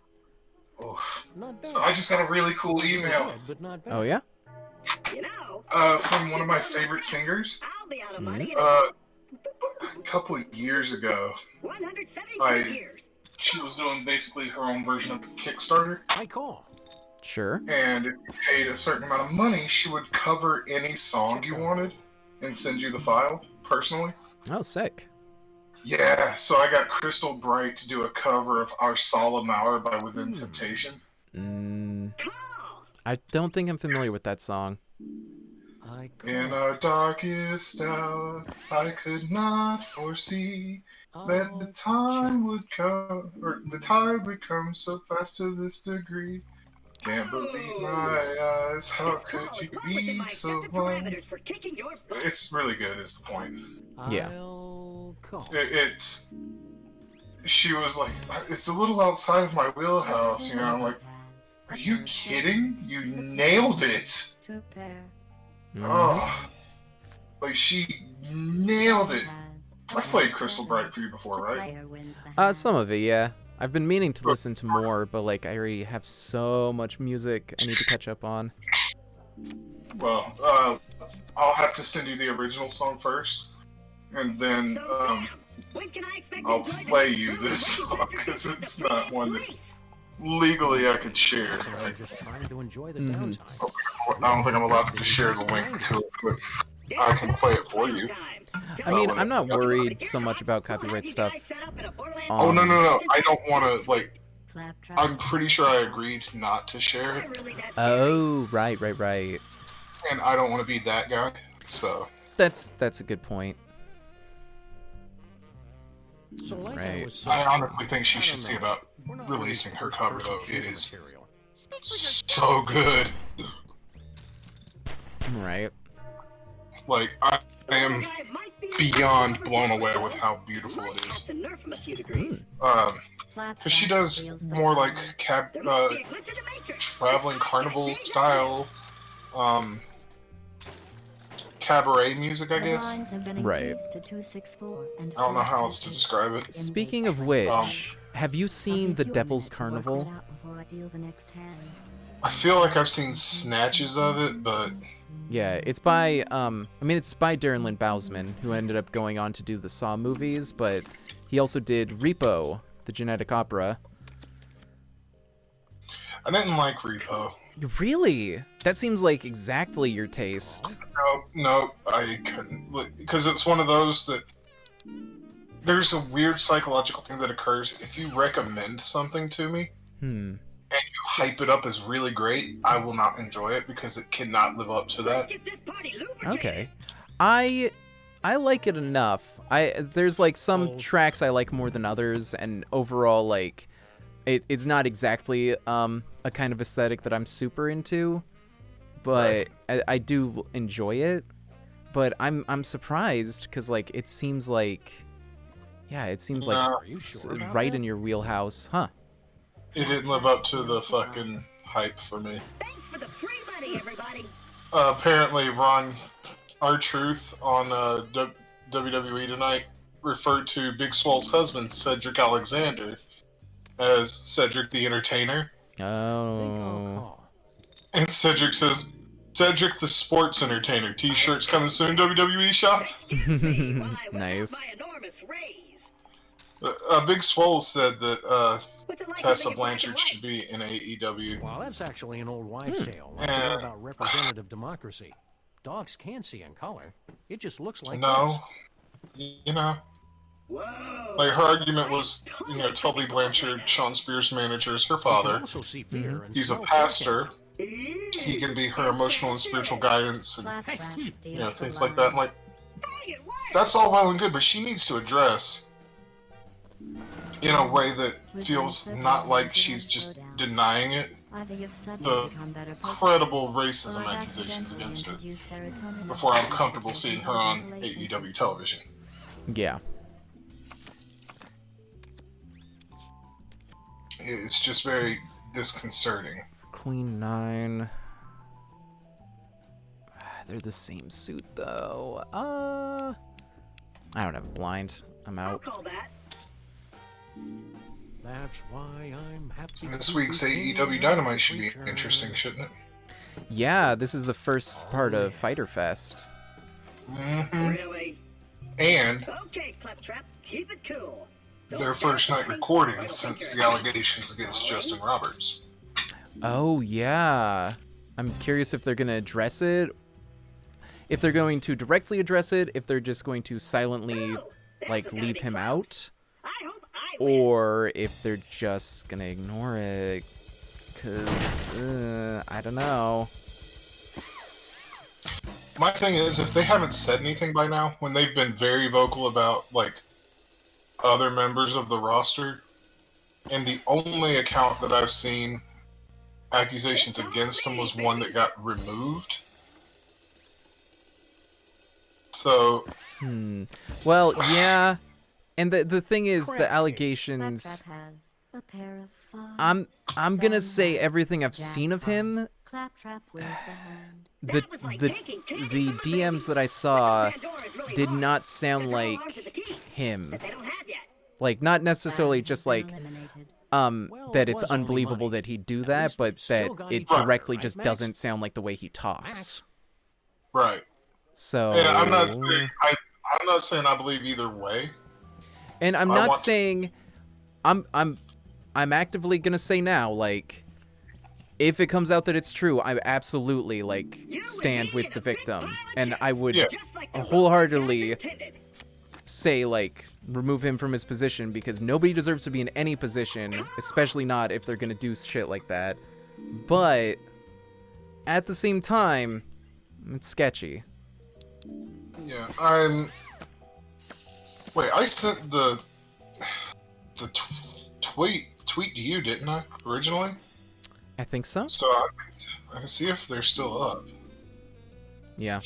Oof. Not bad. So I just got a really cool email. Good, but not bad. Oh yeah? You know, from one of my favorite singers. I'll be out of money in A couple of years ago, 173 years. she was doing basically her own version of Kickstarter. I call. Sure. And if you paid a certain amount of money, she would cover any song you wanted and send you the file personally. Oh, sick. Yeah, so I got Crystal Bright to do a cover of Our Solemn Hour by Within Temptation. I don't think I'm familiar with that song. I call. In our darkest hour, I could not foresee that the time would come, or the tide would come so fast to this degree. Can't believe my eyes, how could you be so blind? It's really good, is the point. Yeah. I'll call. She was like, it's a little outside of my wheelhouse, you know, I'm like, are you kidding? You nailed it! 2 pair. Oh, like she nailed it. I've played Crystal Bright for you before, right? Some of it, yeah. I've been meaning to listen to more, but like I already have so much music I need to catch up on. Well, I'll have to send you the original song first, and then I'll play you this song because it's not one that legally I could share. I'm just trying to enjoy the downtime. I don't think I'm allowed to share the link to it, but I can play it for you. I mean, I'm not worried so much about copyright stuff. Oh no! I don't want to like I'm pretty sure I agreed not to share it, Oh, right. and I don't want to be that guy. So That's a good point. So like Right. I was saying, I honestly think she I should don't see know. about We're not releasing ready her for cover, first-person though. It shooter is material. so good. Right. Like, I am beyond blown away with how beautiful it is. Because she does more like traveling carnival style cabaret music, I guess. Right. I don't know how else to describe it. Speaking of which, have you seen The Devil's Carnival? I feel like I've seen snatches of it, but Yeah, it's by it's by Darren Lynn Bousman, who ended up going on to do the Saw movies, but he also did Repo, the genetic opera. I didn't like Repo. Really? That seems like exactly your taste. No, I couldn't. Because it's one of those that there's a weird psychological thing that occurs if you recommend something to me and you hype it up as really great, I will not enjoy it because it cannot live up to that. Okay. I like it enough. There's like some tracks I like more than others, and overall like it's not exactly a kind of aesthetic that I'm super into, but I do enjoy it. But I'm surprised because like it seems like right in your wheelhouse, huh? It didn't live up to the fucking hype for me. Thanks for the free money, everybody. Apparently, Ron R-Truth on WWE tonight referred to Big Swole's husband, Cedric Alexander, as Cedric the Entertainer. Oh. And Cedric says, Cedric the Sports Entertainer. T-shirts coming soon, WWE shop. Nice. Big Swole said that Tessa Blanchard should be in AEW. Well, that's actually an old wives' tale. Like about representative democracy. Dogs can see in color. It just looks like No. You know. Like, her argument was, Tully Blanchard, Sean Spears' manager, is her father. He's a pastor. He can be her emotional and spiritual guidance and, things like that. I'm like, that's all well and good, but she needs to address in a way that feels not like she's just denying it the credible racism accusations against her before I'm comfortable seeing her on AEW television. Yeah. It's just very disconcerting. Queen 9. They're the same suit though. I don't have a blind. I'm out. That's why I'm happy. This week's AEW Dynamite should be interesting, shouldn't it? Yeah, this is the first part of Fyter Fest. Mm-hmm. Really? And okay, Claptrap, keep it cool. Their first night recording since the allegations against Justin Roberts. Oh yeah. I'm curious if they're going to address it. If they're going to directly address it, if they're just going to silently like leave him out, or if they're just going to ignore it. Cuz I don't know. My thing is, if they haven't said anything by now, when they've been very vocal about like other members of the roster, and the only account that I've seen accusations against him was one that got removed. So Well, yeah. And the thing is, the allegations, I'm gonna say everything I've seen of him. The DMs that I saw did not sound like him. Like, not necessarily just like that it's unbelievable that he'd do that, but that it directly just doesn't sound like the way he talks. Right. So and I'm not saying I believe either way. And I'm not saying I'm actively gonna say now, like, if it comes out that it's true, I absolutely like stand with the victim, and I would wholeheartedly say, like, remove him from his position, because nobody deserves to be in any position, especially not if they're gonna do shit like that. But at the same time, it's sketchy. Yeah, Wait, I sent the tweet to you, didn't I? Originally. I think so. So I can see if they're still up. Yeah.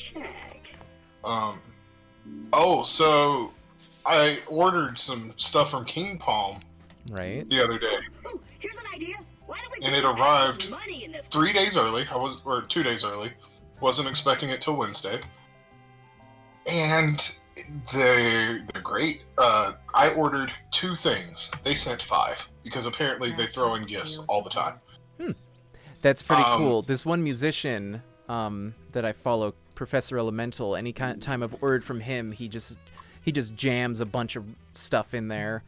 Oh, so I ordered some stuff from King Palm Right. the other day, Ooh, here's an idea. Why don't we and put it some arrived money in this 3 days early. Or 2 days early. Wasn't expecting it till Wednesday, and they're great. I ordered 2 things. They sent 5 because apparently they throw in gifts all the time. That's pretty cool. This one musician that I follow, Professor Elemental, any time I've ordered from him, he just jams a bunch of stuff in there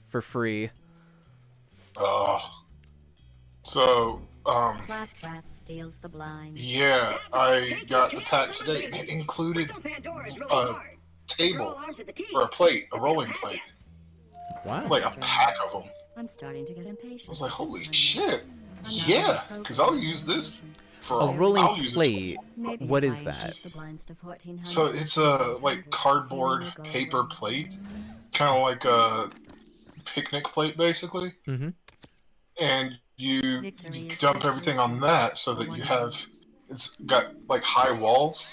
for free. So Claptrap steals the blinds. yeah, I got the pack today. It included a table or a plate, a rolling plate, Wow. like a pack of them. I'm starting to get impatient. I was like, holy shit! Yeah, because I'll use this for A rolling I'll use it plate. Maybe What if is I that? increase the blinds to 1400, So it's a like cardboard paper plate, kind of like a picnic plate, basically. Mm-hmm. And you dump everything on that so that you have it's got like high walls,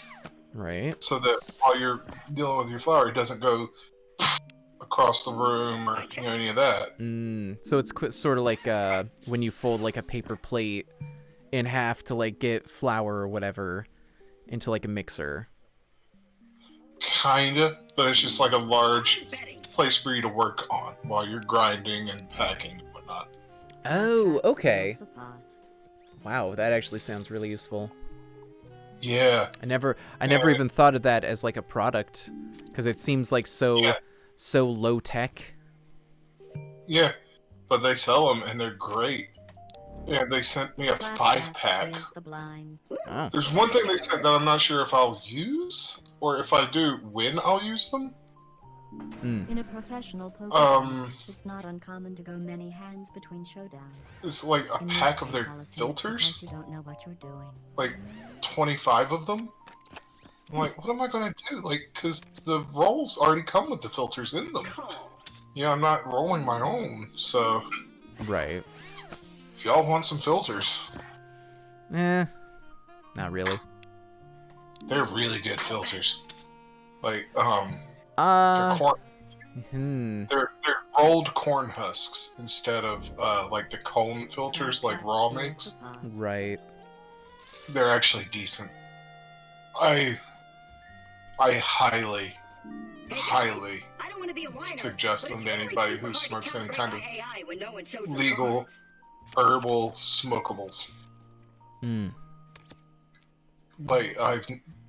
Right. so that while you're dealing with your flower, it doesn't go across the room or any of that. So it's sort of like when you fold like a paper plate in half to like get flour or whatever into like a mixer. Kinda, but it's just like a large place for you to work on while you're grinding and packing and whatnot. Oh, okay. Wow, that actually sounds really useful. Yeah. I never even thought of that as like a product, because it seems like so low tech. Yeah, but they sell them and they're great. Yeah, they sent me a 5-pack. Oh. There's one thing they sent that I'm not sure if I'll use, or if I do, when I'll use them. In a professional poker game, it's it's not uncommon to go many hands between showdowns. It's like a In this pack of case, their I'll assume it's filters, because you don't know what you're doing. like 25 of them. I'm like, what am I gonna do? Like, because the rolls already come with the filters in them. Yeah, I'm not rolling my own, so Right. if y'all want some filters, Not really. they're really good filters. Like, they're rolled corn husks instead of like the cone filters like Raw makes. Right. They're actually decent. I highly suggest them to anybody who smokes any kind of legal herbal smokables. Like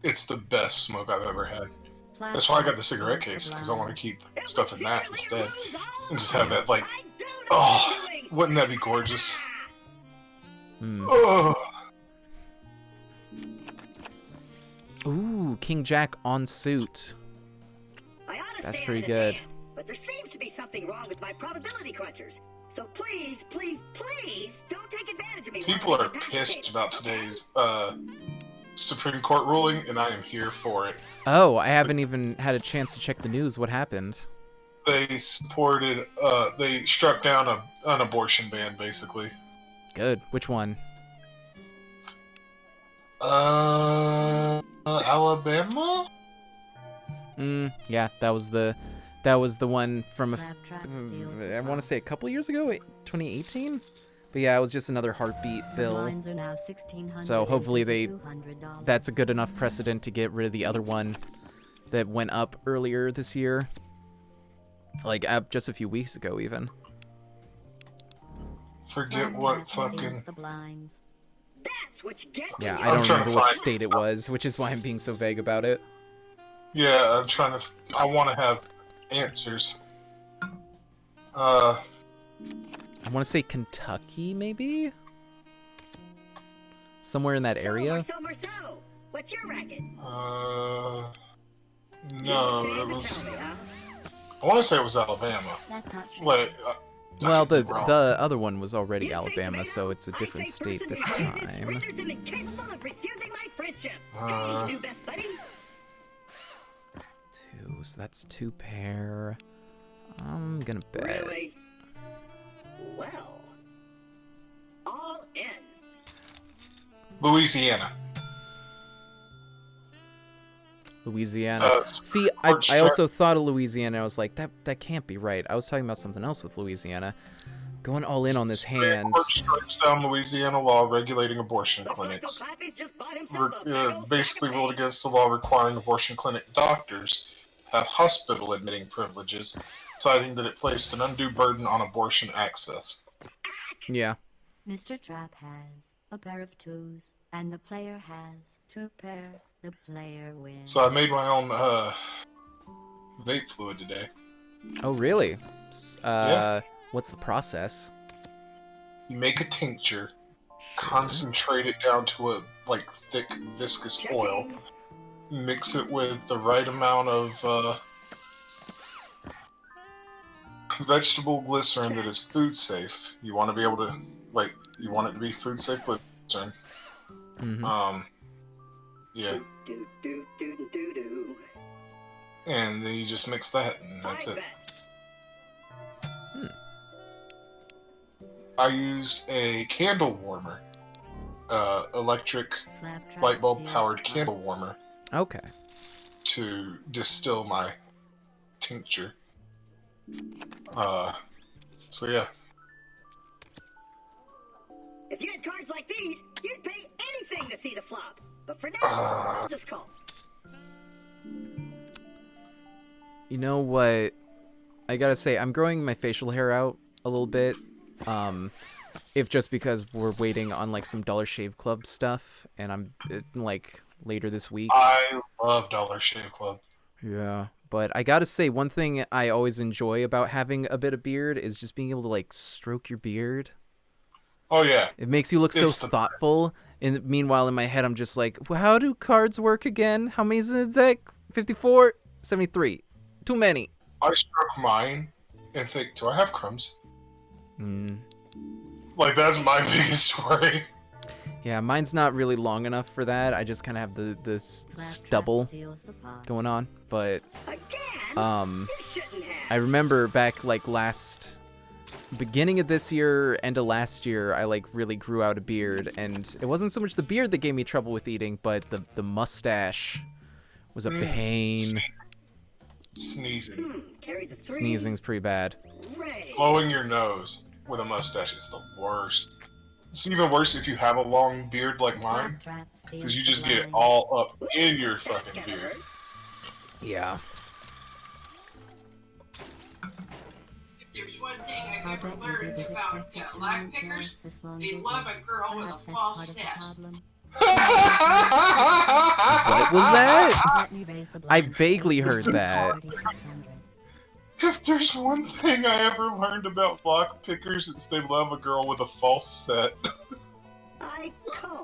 it's the best smoke I've ever had. That's why I got the cigarette case, because I want to keep stuff in that instead, and just have that like, oh, wouldn't that be gorgeous? Oh. Ooh, King Jack on suit. That's pretty good. But there seems to be something wrong with my probability crunchers. So please, please, please, don't take advantage of me. People are pissed about today's Supreme Court ruling, and I am here for it. Oh, I haven't even had a chance to check the news. What happened? They they struck down an abortion ban, basically. Good. Which one? Alabama? Yeah, that was the one from I want to say a couple years ago, 2018. But yeah, it was just another heartbeat bill. So hopefully that's a good enough precedent to get rid of the other one that went up earlier this year. Like just a few weeks ago even. Forget what fucking... That's what you get. Yeah, I don't remember what state it was, which is why I'm being so vague about it. Yeah, I want to have answers. I want to say Kentucky, maybe? Somewhere in that area? What's your racket? No, it was... I want to say it was Alabama. That's not true. Like, Well, the the other one was already You say Alabama, tomato, so it's a I different say state person this whose greatness time. renders them incapable of refusing my friendship. Uh. Hey, new best buddy. 2, so that's 2 pair. I'm gonna bet. Really? Well, all in. Louisiana. Louisiana. See, Fort I also thought of Louisiana. I was like, that can't be right. I was talking about something else with Louisiana. Going all in on this hand. Court strikes down Louisiana law regulating abortion Looks like clinics. O'Claffy's just bought himself a big old Basically sack of ruled pain. against the law requiring abortion clinic doctors have hospital admitting privileges, citing that it placed an undue burden on abortion access. Yeah. Mr. Trap has a pair of 2s, and the player has 2 pair. The player wins. So I made my own vape fluid today. Oh, really? Yeah. What's the process? You make a tincture, Sure. concentrate it down to a thick viscous oil, mix it with the right amount of vegetable glycerin that is food safe. You want to be able to you want it to be food safe glycerin. Mm-hmm. Yeah. Do, do, do, do, do, do. And then you just mix that, and that's it. I used a candle warmer, electric Claptrap light bulb steals powered the candle pot. warmer Okay. to distill my tincture. So yeah. If you had cards like these, you'd pay anything to see the flop. But for now, I'll just call. You know what? I gotta say, I'm growing my facial hair out a little bit. If just because we're waiting on like some Dollar Shave Club stuff, and I'm like later this week. I love Dollar Shave Club. Yeah, but I gotta say, one thing I always enjoy about having a bit of beard is just being able to like stroke your beard. Oh yeah. It makes you look so It's the thoughtful. And meanwhile, in my head, I'm just like, well, how do cards work again? How many is in the deck? 54? 73. Too many. I stroke mine and think, do I have crumbs? Like, that's my biggest worry. Yeah, mine's not really long enough for that. I just kind of have the stubble going on. But, I remember back, like, beginning of this year, end of last year, I, like, really grew out a beard. And it wasn't so much the beard that gave me trouble with eating, but the mustache was a pain. Sneezing. Sneezing's pretty bad. Blowing your nose with a mustache is the worst. It's even worse if you have a long beard like mine, because you just get it all up in your fucking beard. Yeah. There's one thing I've ever learned about lockpickers. They love a girl with a false set. What was that? I vaguely heard that. If there's one thing I ever learned about lockpickers, it's they love a girl with a false set.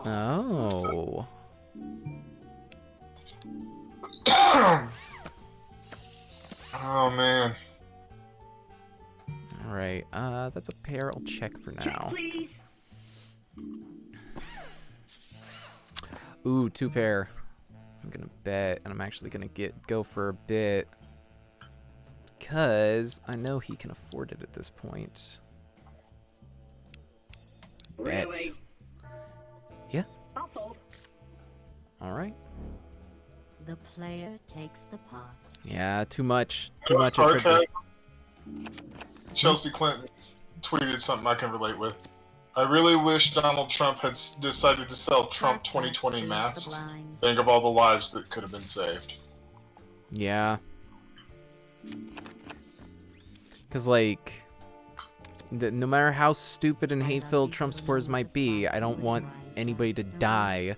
Oh. Oh man. Alright, that's a pair. I'll check for now. Please. Ooh, 2 pair. I'm gonna bet, and I'm actually gonna go for a bit. Because I know he can afford it at this point. Bet. Really? Yeah. I'll fold. Alright. The player takes the pot. Yeah, too much. Too much. I tried to... Chelsea Clinton tweeted something I can relate with. I really wish Donald Trump had decided to sell Trump 2020 masks. Think of all the lives that could have been saved. Yeah. Because, like, no matter how stupid and hate-filled Trump supporters might be, I don't want anybody to die.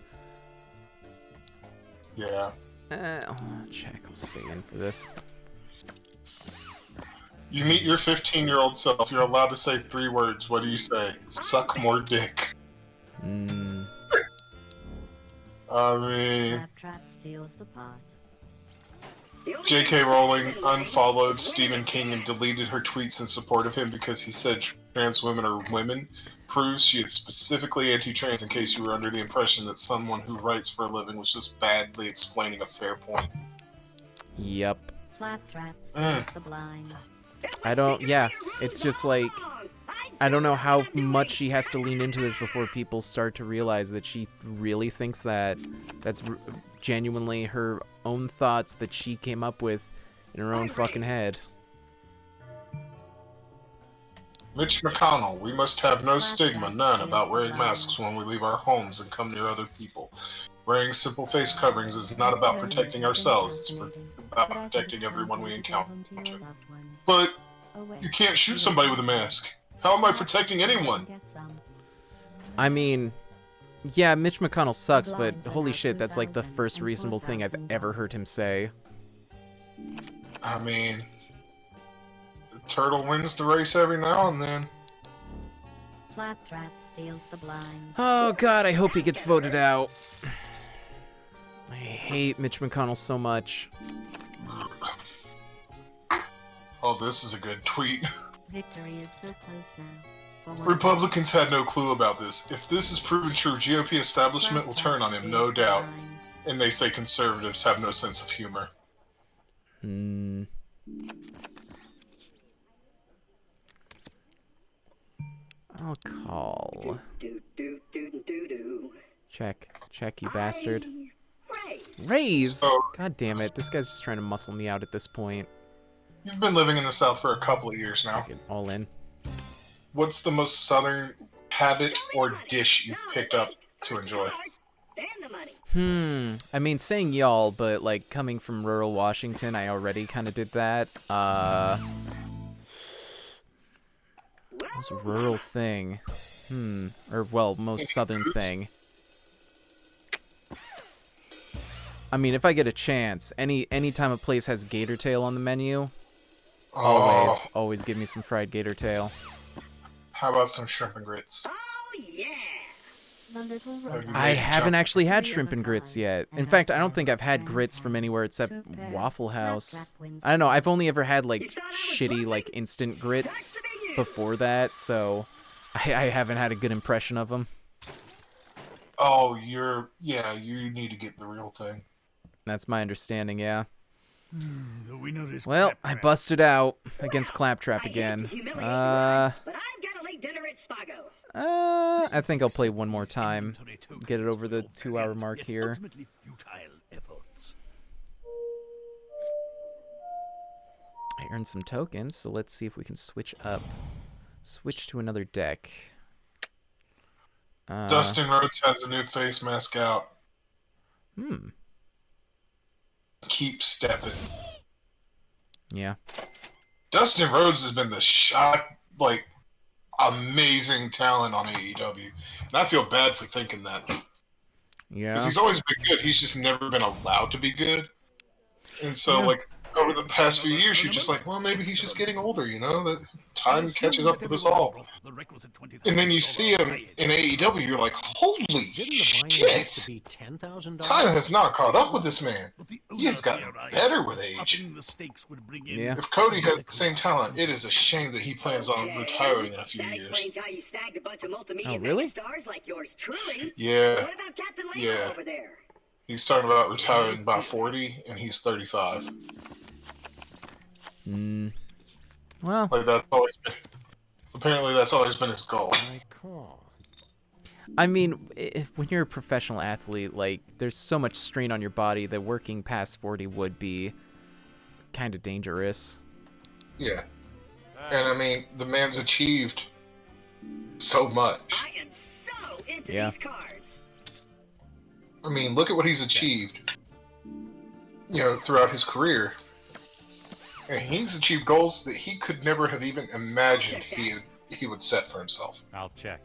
Yeah. I'll check. I'll stay in for this. You meet your 15-year-old self. You're allowed to say 3 words. What do you say? Suck more dick. I mean... Trap steals the pot. J.K. Rowling unfollowed Stephen King and deleted her tweets in support of him because he said trans women are women. Proves she is specifically anti-trans in case you were under the impression that someone who writes for a living was just badly explaining a fair point. Yep. Claptrap steals the blinds. I don't, yeah, it's just like, I don't know how much she has to lean into this before people start to realize that she really thinks that that's genuinely her own thoughts that she came up with in her own fucking head. Mitch McConnell, we must have no stigma, none, about wearing masks when we leave our homes and come near other people. Wearing simple face coverings is not about protecting ourselves, it's about protecting everyone we encounter. But you can't shoot somebody with a mask. How am I protecting anyone? I mean, yeah, Mitch McConnell sucks, but holy shit, that's like the first reasonable thing I've ever heard him say. I mean, the turtle wins the race every now and then. Claptrap steals the blinds. Oh god, I hope he gets voted out. I hate Mitch McConnell so much. Oh, this is a good tweet. Victory is so close now. Republicans had no clue about this. If this is proven true, GOP establishment will turn on him, no doubt. And they say conservatives have no sense of humor. I'll call. Check, you bastard. Raise? So, God damn it, this guy's just trying to muscle me out at this point. You've been living in the South for a couple of years now. All in. What's the most Southern habit or dish you've picked up to enjoy? I mean, saying y'all, but like coming from rural Washington, I already kind of did that. Most rural thing. Or, well, most southern thing. I mean, if I get a chance, anytime a place has gator tail on the menu, always give me some fried gator tail. How about some shrimp and grits? Oh, yeah. I haven't actually had shrimp and grits yet. In fact, I don't think I've had grits from anywhere except Waffle House. I don't know, I've only ever had, like, shitty, like, instant grits before that, so I haven't had a good impression of them. Oh, you need to get the real thing. That's my understanding, yeah. We know this Well, I Claptrap. busted out against Claptrap again. I think I'll play one more time. Get it over the 2-hour mark here. I earned some tokens, so let's see if we can switch up. Switch to another deck. Dustin Rhodes has a new face mask out. Keep stepping. Yeah. Dustin Rhodes has been the amazing talent on AEW. And I feel bad for thinking that. Yeah. Because he's always been good. He's just never been allowed to be good. And so, over the past few years, you're just like, well, maybe he's just getting older, you know? That time catches up with us all. And then you see him in AEW, you're like, holy shit! Time has not caught up with this man. He has gotten better with age. Yeah. If Cody has the same talent, it is a shame that he plans on retiring in a few years. Oh, really? Yeah. Yeah. He's talking about retiring by 40, and he's 35. Well, apparently that's always been his goal. I mean, when you're a professional athlete, like, there's so much strain on your body that working past 40 would be kind of dangerous. Yeah. And I mean, the man's achieved so much. I am so into these cards. I mean, look at what he's achieved, throughout his career. And he's achieved goals that he could never have even imagined he would set for himself. I'll check.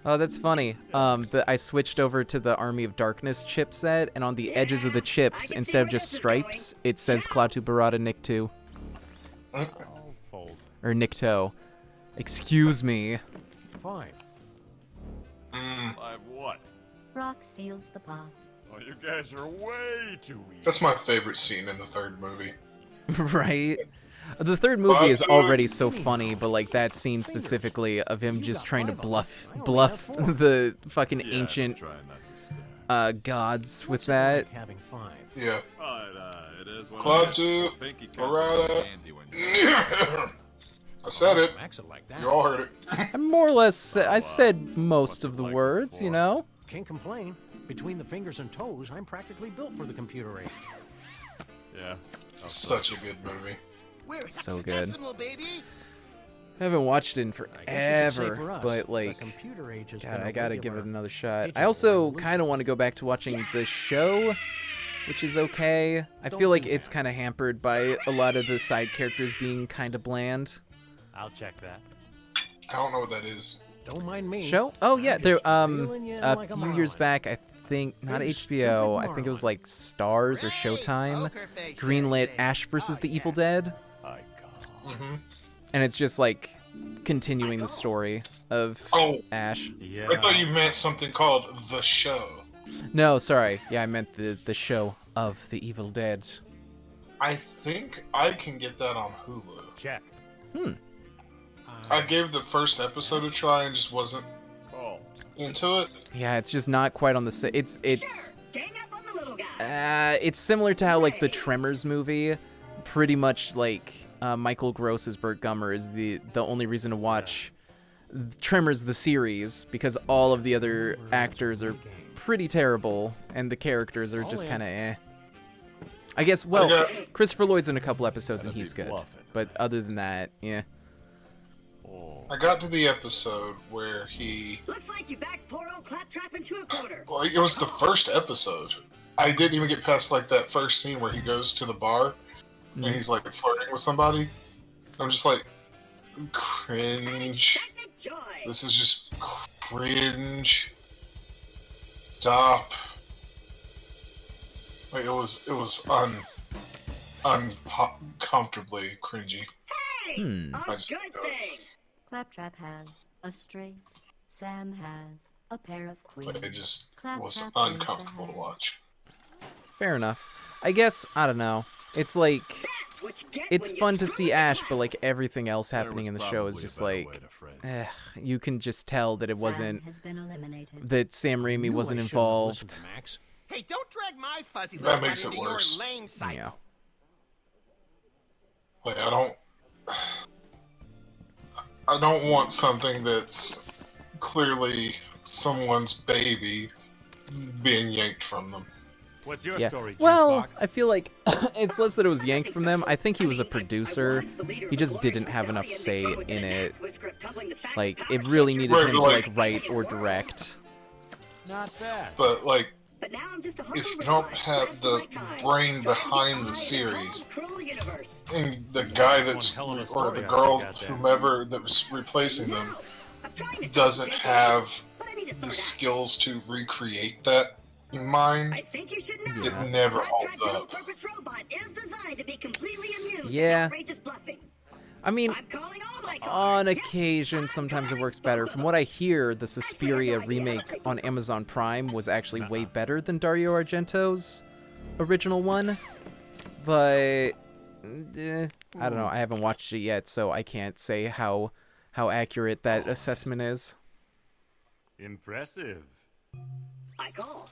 Oh, that's funny. I switched over to the Army of Darkness chipset, and on the edges of the chips, instead of just stripes, it says Klaatu Barada Nick 2. I'll fold. Or Nick Toe. Excuse me. Fine. Live what? Brock steals the pot. Oh, you guys are way too easy. That's my favorite scene in the third movie. Right? The third movie is already so funny, but like that scene specifically of him just trying to bluff the fucking Yeah, ancient try not to stare. gods with that. Having 5. Yeah. It is what Club it is. 2, Pinky cuts Errata. are handy when you- I said it. Max it like that. You all heard it. I more or less, I said most of the words, you know? Can't complain. Between the fingers and toes, I'm practically built for the computer age. Yeah. Such a good movie. We're So good. heptatdecimal, baby. I haven't watched it in I guess you could say forever, for us, but the like, computer age has God, been a I gotta give it regular another shot. I digital also revolution. kind of want to go back to watching the show, which is okay. I feel like it's kind of hampered by a lot of the side characters being kind of bland. I'll check that. I don't know what that is. Don't mind me. Show? Oh yeah, I'm there just reeling you in a like a few years marlin. back, I think not Big HBO, stupid I think it was marlin. like Stars or Showtime, greenlit Ash versus the Evil Dead, I call. Mm-hmm. and it's just like continuing the story of Oh, Ash. Yeah. I thought you meant something called The Show. No, sorry. Yeah, I meant the show of the Evil Dead. I think I can get that on Hulu. Check. I gave the first episode a try and just wasn't Oh. into it. Yeah, it's just not quite on the it's Gang up on the little guy. it's similar to how like the Tremors movie, pretty much like Michael Gross's Burt Gummer is the only reason to watch Tremors the series, because all of the other actors are pretty terrible and the characters are just kind of eh. I guess Christopher Lloyd's in a couple episodes and Gotta be he's good, bluffing. but other than that, yeah. Oh. I got to the episode where he... Looks like you backed poor old Claptrap into a corner. Well, it was the first episode. I didn't even get past like that first scene where he goes to the bar and he's like flirting with somebody. I'm just like, cringe. Unexpected joy. This is just cringe. Stop. Like, it was uncomfortably cringy. Hey, Hmm. a I just- good thing. Claptrap has a straight. Sam has a pair of queens. But it just was Claptrap uncomfortable to is the watch. Fair enough. I guess I don't know. It's like That's what you get it's when you fun to screw see with Ash, the but like everything else There happening was in the show is probably a just better way like to phrase it. you can just tell that it Sam wasn't has been eliminated. that Sam Knew Raimi I wasn't shouldn't have listened involved. to Max. Hey, don't drag my fuzzy That little butt makes it into your worse. lame sight. Yeah. Like, I don't want something that's clearly someone's baby being yanked from them. What's your Yeah. story, Well, Juicebox? I feel like it's less that it was yanked from them. I think he was a producer. He just didn't have enough say in it. Like it really needed Right, him to like- like write or direct. Not bad. But, like, But now I'm just a if humble you don't robot, have last the of my kind, brain trying to get behind the by in a series, whole cruel universe. and the guy That's that's, one hell of a or story the I girl, got there. whomever that was replacing them, No, I'm trying to doesn't save have but I need a the third act. skills to recreate that in mind. I think you should know. It never Claptrap's holds up. general-purpose robot is designed to be completely immune Yeah. to outrageous bluffing. I mean, I'm calling all my cards. on Yep, occasion, I'm sometimes it calling works better. both From of what I them. hear, the Suspiria remake on Amazon Prime was actually way better than Dario Argento's original one. But I don't know. I haven't watched it yet, so I can't say how accurate that assessment is. Impressive. I call.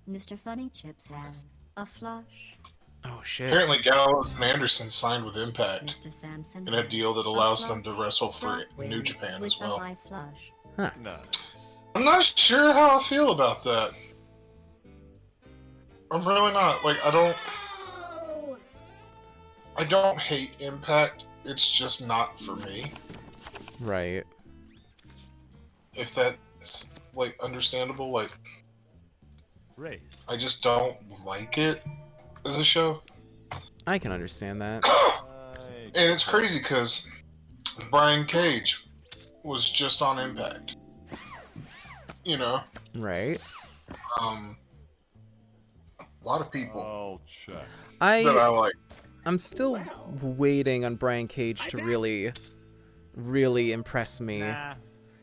Mr. Funny Chips has a flush. Oh shit. Apparently, Gallows and Anderson signed with Impact Mr. Samson in a deal that a allows them flush to wrestle for front New wing Japan with as well. a high flush. Nice. I'm not sure how I feel about that. I'm really not. Like, Oh, I don't hate Impact. It's just not for me. Right. If that's, like, understandable. Like, Raise. I just don't like it as a show. I can understand that. And it's crazy because Brian Cage was just on Impact. You know? Right. A lot of people I'll check. that I like. I'm still waiting on Brian Cage to really impress me. Nah.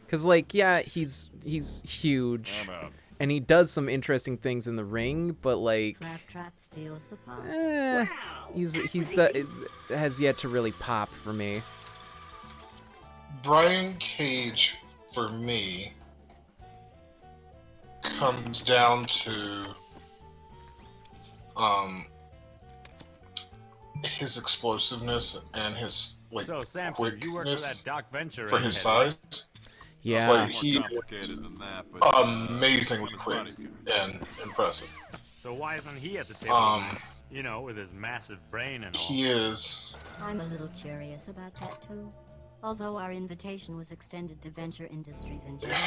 Cause like, yeah, he's huge, I'm out. and he does some interesting things in the ring, but like, Claptrap steals the pot. it has yet to really pop for me. Brian Cage, for me, comes down to his explosiveness and his like So, Samson, you work for that quickness Doc Venture for his size. Yeah. Like More he complicated than that, but amazingly his quick bodyguard. and impressive. So why isn't he at the table? You know, with his massive brain and all. He is. I'm a little curious about that too. Although our invitation was extended to venture industries in general,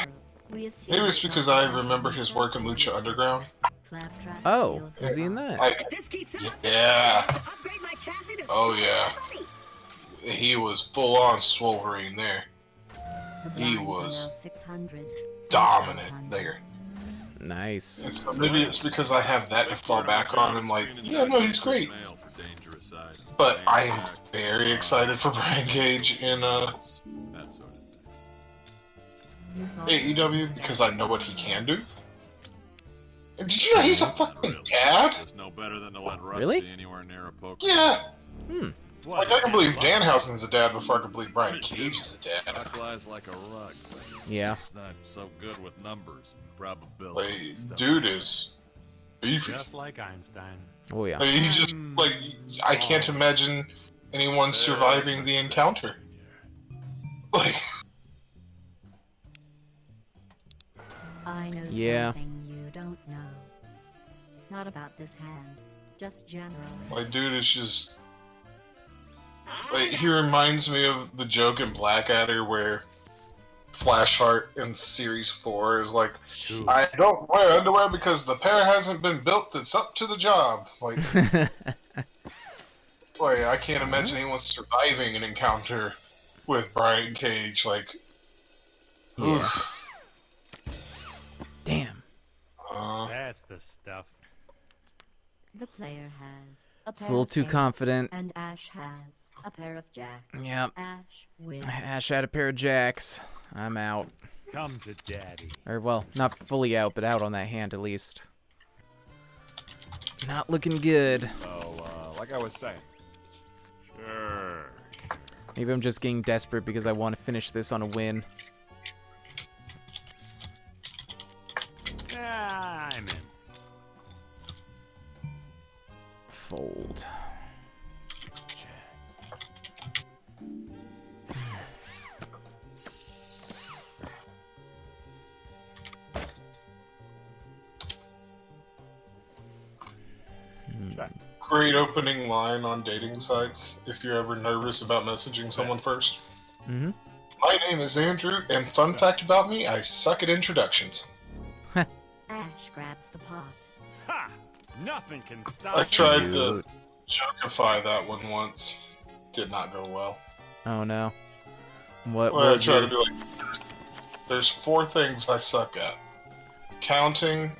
we assume Maybe it's that because Dr. I Venture remember his himself work in would Lucha be Underground. Claptrap Oh, steals the is he in pot. that? If this keeps up, Yeah. I'll upgrade my chassis to Oh, small yeah. money. He was full on Swolverine there. The He blinds was allow 600, dominant 500. there. Nice. And so maybe it's because I have that to fall back on. I'm like, yeah, no, he's great. But I am very excited for Brian Cage in That sort of thing. You thought AEW because I know what he can do. And did you know he's a Not fucking really. dad? It's no better than to let Rusty Really? anywhere near a poker. Yeah. What, Like I can believe what? Danhausen's a dad before I can believe Brian Cage is a dad. That flies like a rug. But Yeah. It's not so good with numbers and probability. Like, and stuff. dude is beefy. Just like Einstein. Oh yeah. Like, he's just like I can't imagine anyone surviving the encounter. Like, I know Yeah. something you don't know. Not about this hand, just generally. like dude is just like he reminds me of the joke in Blackadder where Flashheart in Series 4 is like, Shoot. I don't wear underwear because the pair hasn't been built that's up to the job. Like, boy, I can't imagine anyone surviving an encounter with Brian Cage. Like, Yeah. oof. Damn. That's the stuff. The player has a It's a pair little of too eights, confident. and Ash has a pair of jacks. Yep. Ash wins. Ash had a pair of jacks. I'm out. Come to daddy. Or, well, not fully out, but out on that hand at least. Not looking good. So, like I was saying. Sure. Maybe I'm just getting desperate because I want to finish this on a win. Yeah, I'm in. Fold. Great opening line on dating sites if you're ever nervous about messaging someone first. Mm-hmm. My name is Andrew, and fun fact about me, I suck at introductions. Ash grabs the pot. Ha! Nothing can stop I tried you. to jokify that one once. Did not go well. Oh no. What Well, I was tried to it? be like, there's 4 things I suck at. Counting,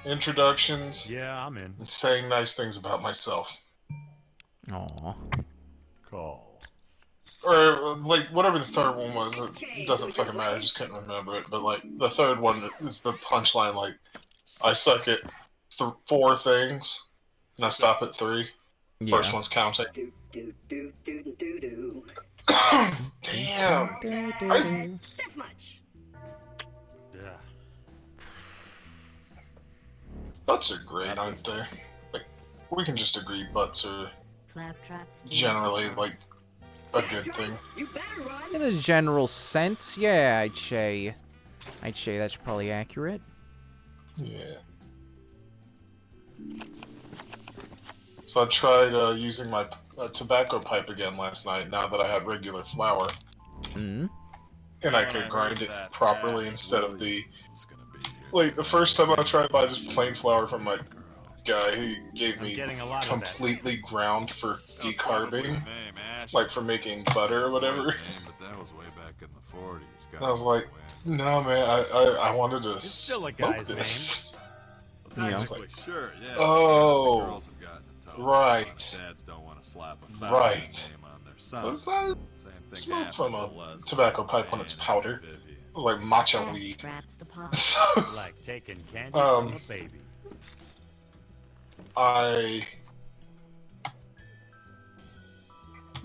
introductions, Yeah, I'm in. and saying nice things about myself. Aw. Call. Or, like, whatever the third one was, it doesn't fucking matter, I just couldn't remember it. But, like, the third one is the punchline, like, I suck at 4 things, and I stop at 3. Yeah. First one's counting. Do, do, do, do, do, do. Damn! This much. Yeah. Butts are great, aren't they? Like, we can just agree butts are Claptrap steals generally, the pot. like, a good thing. You better run. In a general sense, yeah, I'd say that's probably accurate. Yeah. So I tried using my tobacco pipe again last night, now that I had regular flour. Mm. And I could grind it properly instead of the... Like, the first time I tried to buy just plain flour from my guy, he gave I'm me getting a lot of that. completely ground for decarbing, like for making butter or whatever. But that was way back in the 40s. And I was like, no man, I wanted to It's still a smoke guy's this. Yeah. Technically, sure, yeah. Oh, The girls have gotten a toe. right. Dads don't want to slap a foul Right. name on their So son. it's not Same thing smoke happened from to a Leslie, tobacco pipe when it's Shannon, powder. Vivian. It was like matcha Ash weed. grabs the pot. So, Like taking candy from a baby.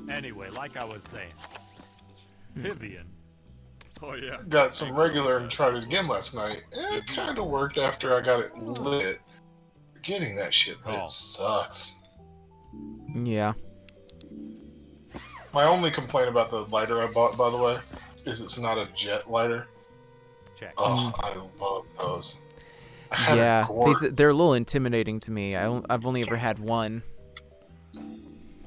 Anyway, like I was saying, Vivian. Oh yeah. got some regular and tried it again last night. It kind of worked after I got it lit. Getting that shit lit sucks. Yeah. My only complaint about the lighter I bought, by the way, is it's not a jet lighter. Check. Oh, I love those. I had Yeah, a gourd. they're a little intimidating to me. I've only ever had one.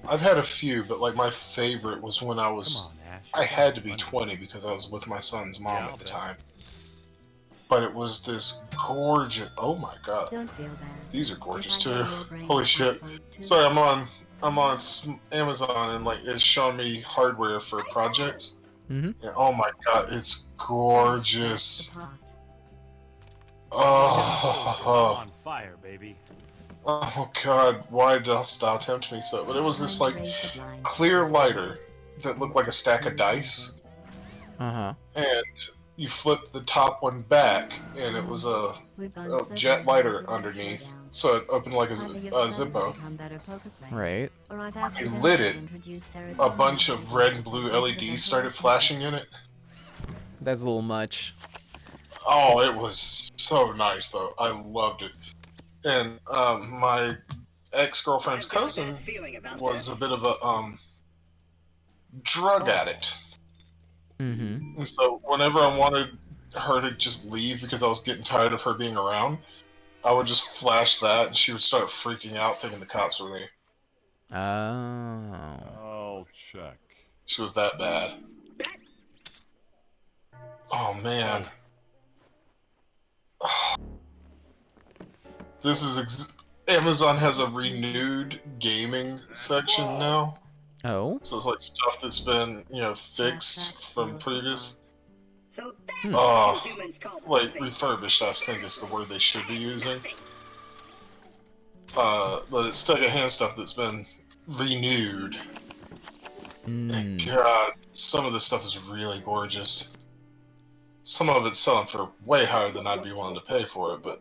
I've had a few, but like my favorite was when I was. Come on, Ash. I had to be 20 because I was with my son's mom Yeah, at the I'll bet. time. But it was this gorgeous. Oh my god, Don't feel bad. these are gorgeous If I too. had your brain, Holy I'd shit! vote too. Sorry, I'm on Amazon and like it's showing me hardware for projects. Mm-hmm. And, oh my god, it's gorgeous. The pot. I'm Oh, on fire, baby. oh god, why dost thou tempt me so? But it was this like Raise the blinds. clear lighter that looked like a stack of dice, Uh-huh. and you flip the top one back, and it was a We've gone a so jet far lighter without underneath, showdown. so it opened like a Either your sons Zippo. become better poker players, Right. or I've I accidentally lit it. introduced A serotonin bunch of into red the and blue potential LEDs started flashing in it. That's a little much. Oh, it was so nice though. I loved it. And my ex-girlfriend's I've got a cousin bad feeling about was a this. bit of a drug addict. Mm-hmm. And so whenever I wanted her to just leave because I was getting tired of her being around, I would just flash that and she would start freaking out thinking the cops were there. Oh. I'll check. She was that bad. Oh man. This is Amazon has a renewed gaming section now. Oh? So it's like stuff that's been, fixed from previous. So Hmm. that's what you humans call Like perfect. refurbished, I think is the word they should be using. But it's secondhand stuff that's been renewed. And Mm. God, some of this stuff is really gorgeous. Some of it's selling for way higher than I'd be willing to pay for it, but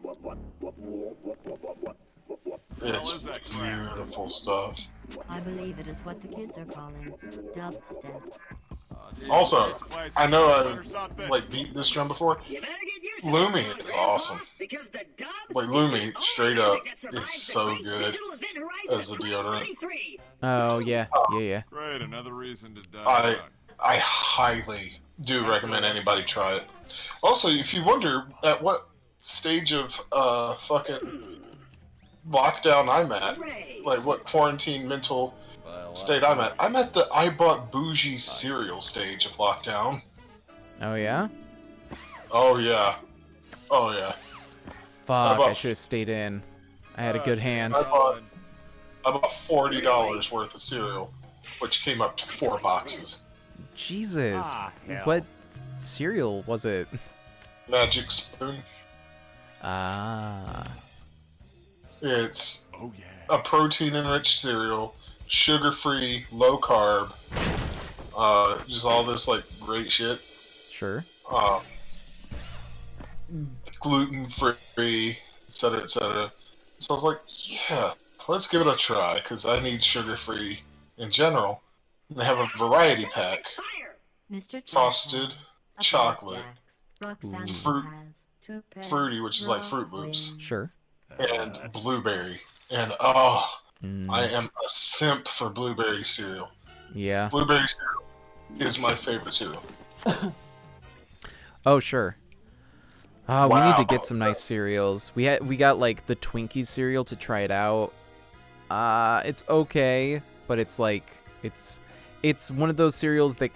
it's is that crap? beautiful stuff. I believe it is what the kids are calling dubstep. Also, I know Or I've something. beat this drum before. You better get used to Lumi this is song, Grandpa, awesome. because the dub Like is Lumi, the only straight music up, that is survives the so great good digital event horizon as a of deodorant. 2033. Oh, yeah. Yeah. Great, another reason to die I young. I highly do recommend anybody try it. Also, if you wonder at what stage of fucking lockdown I'm at, Hooray. like what quarantine mental state I'm at the I bought bougie cereal stage of lockdown. Oh, yeah? Oh yeah. Oh yeah. Fuck, about- I should have stayed in. I had a good hand. I bought $40 worth of cereal, which came up to 4 boxes. Jesus. Ah, hell. What cereal was it? Magic Spoon. Ah. It's Oh yeah. a protein-enriched cereal, sugar-free, low-carb, just all this like great shit. Sure. Gluten-free, etc., etc. So I was like, yeah, let's give it a try because I need sugar-free in general. And they have a variety pack: Fire. Mr. Jack frosted, has a pair of chocolate, Jacks. Roxanne Fruit- has 2 pairs. fruity, which is like Fruit Loops, Wings. Sure. and That's blueberry. And Mm. I am a simp for blueberry cereal. Yeah. Blueberry cereal is my favorite cereal. Oh, sure. We need Wow. to get some nice cereals. We got like the Twinkies cereal to try it out. It's okay, but it's like it's one of those cereals that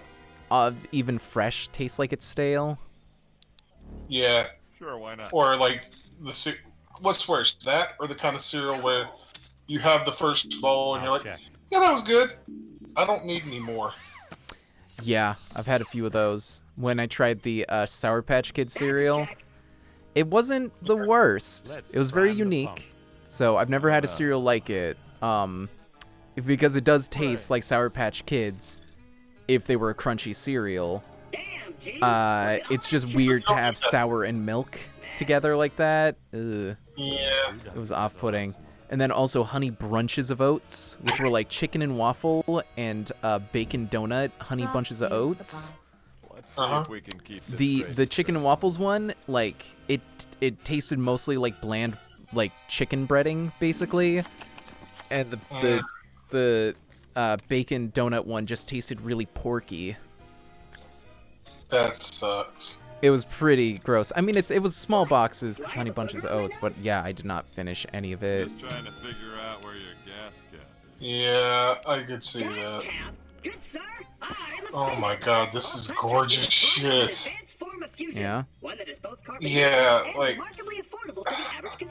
even fresh tastes like it's stale. Yeah, Sure, why not? or like what's worse, that or the kind of cereal where you have the first bowl and you're I'll like, check. yeah, that was good. I don't need any more. Yeah, I've had a few of those. When I tried the Sour Patch Kids That's a cereal, check. it wasn't the worst. Let's It was very prime the unique. pump. So I've never had a cereal like it. Because it does taste like Sour Patch Kids if they were a crunchy cereal. Damn, it's just weird to have sour and milk together like that. Ugh. Yeah. It was off-putting. And then also honey brunches of oats, which were like chicken and waffle and bacon donut honey bunches of oats. Let's see if we can keep this The straight. chicken and waffles one, like it tasted mostly like bland like chicken breading basically, and the bacon donut one just tasted really porky. That sucks. It was pretty gross. I mean, it was small boxes, 'cause honey bunches of oats, but yeah, I did not finish any of it. Just trying to figure out where your gas cap is. Yeah, I could see that. Oh my god, this is gorgeous shit. Yeah. Yeah, like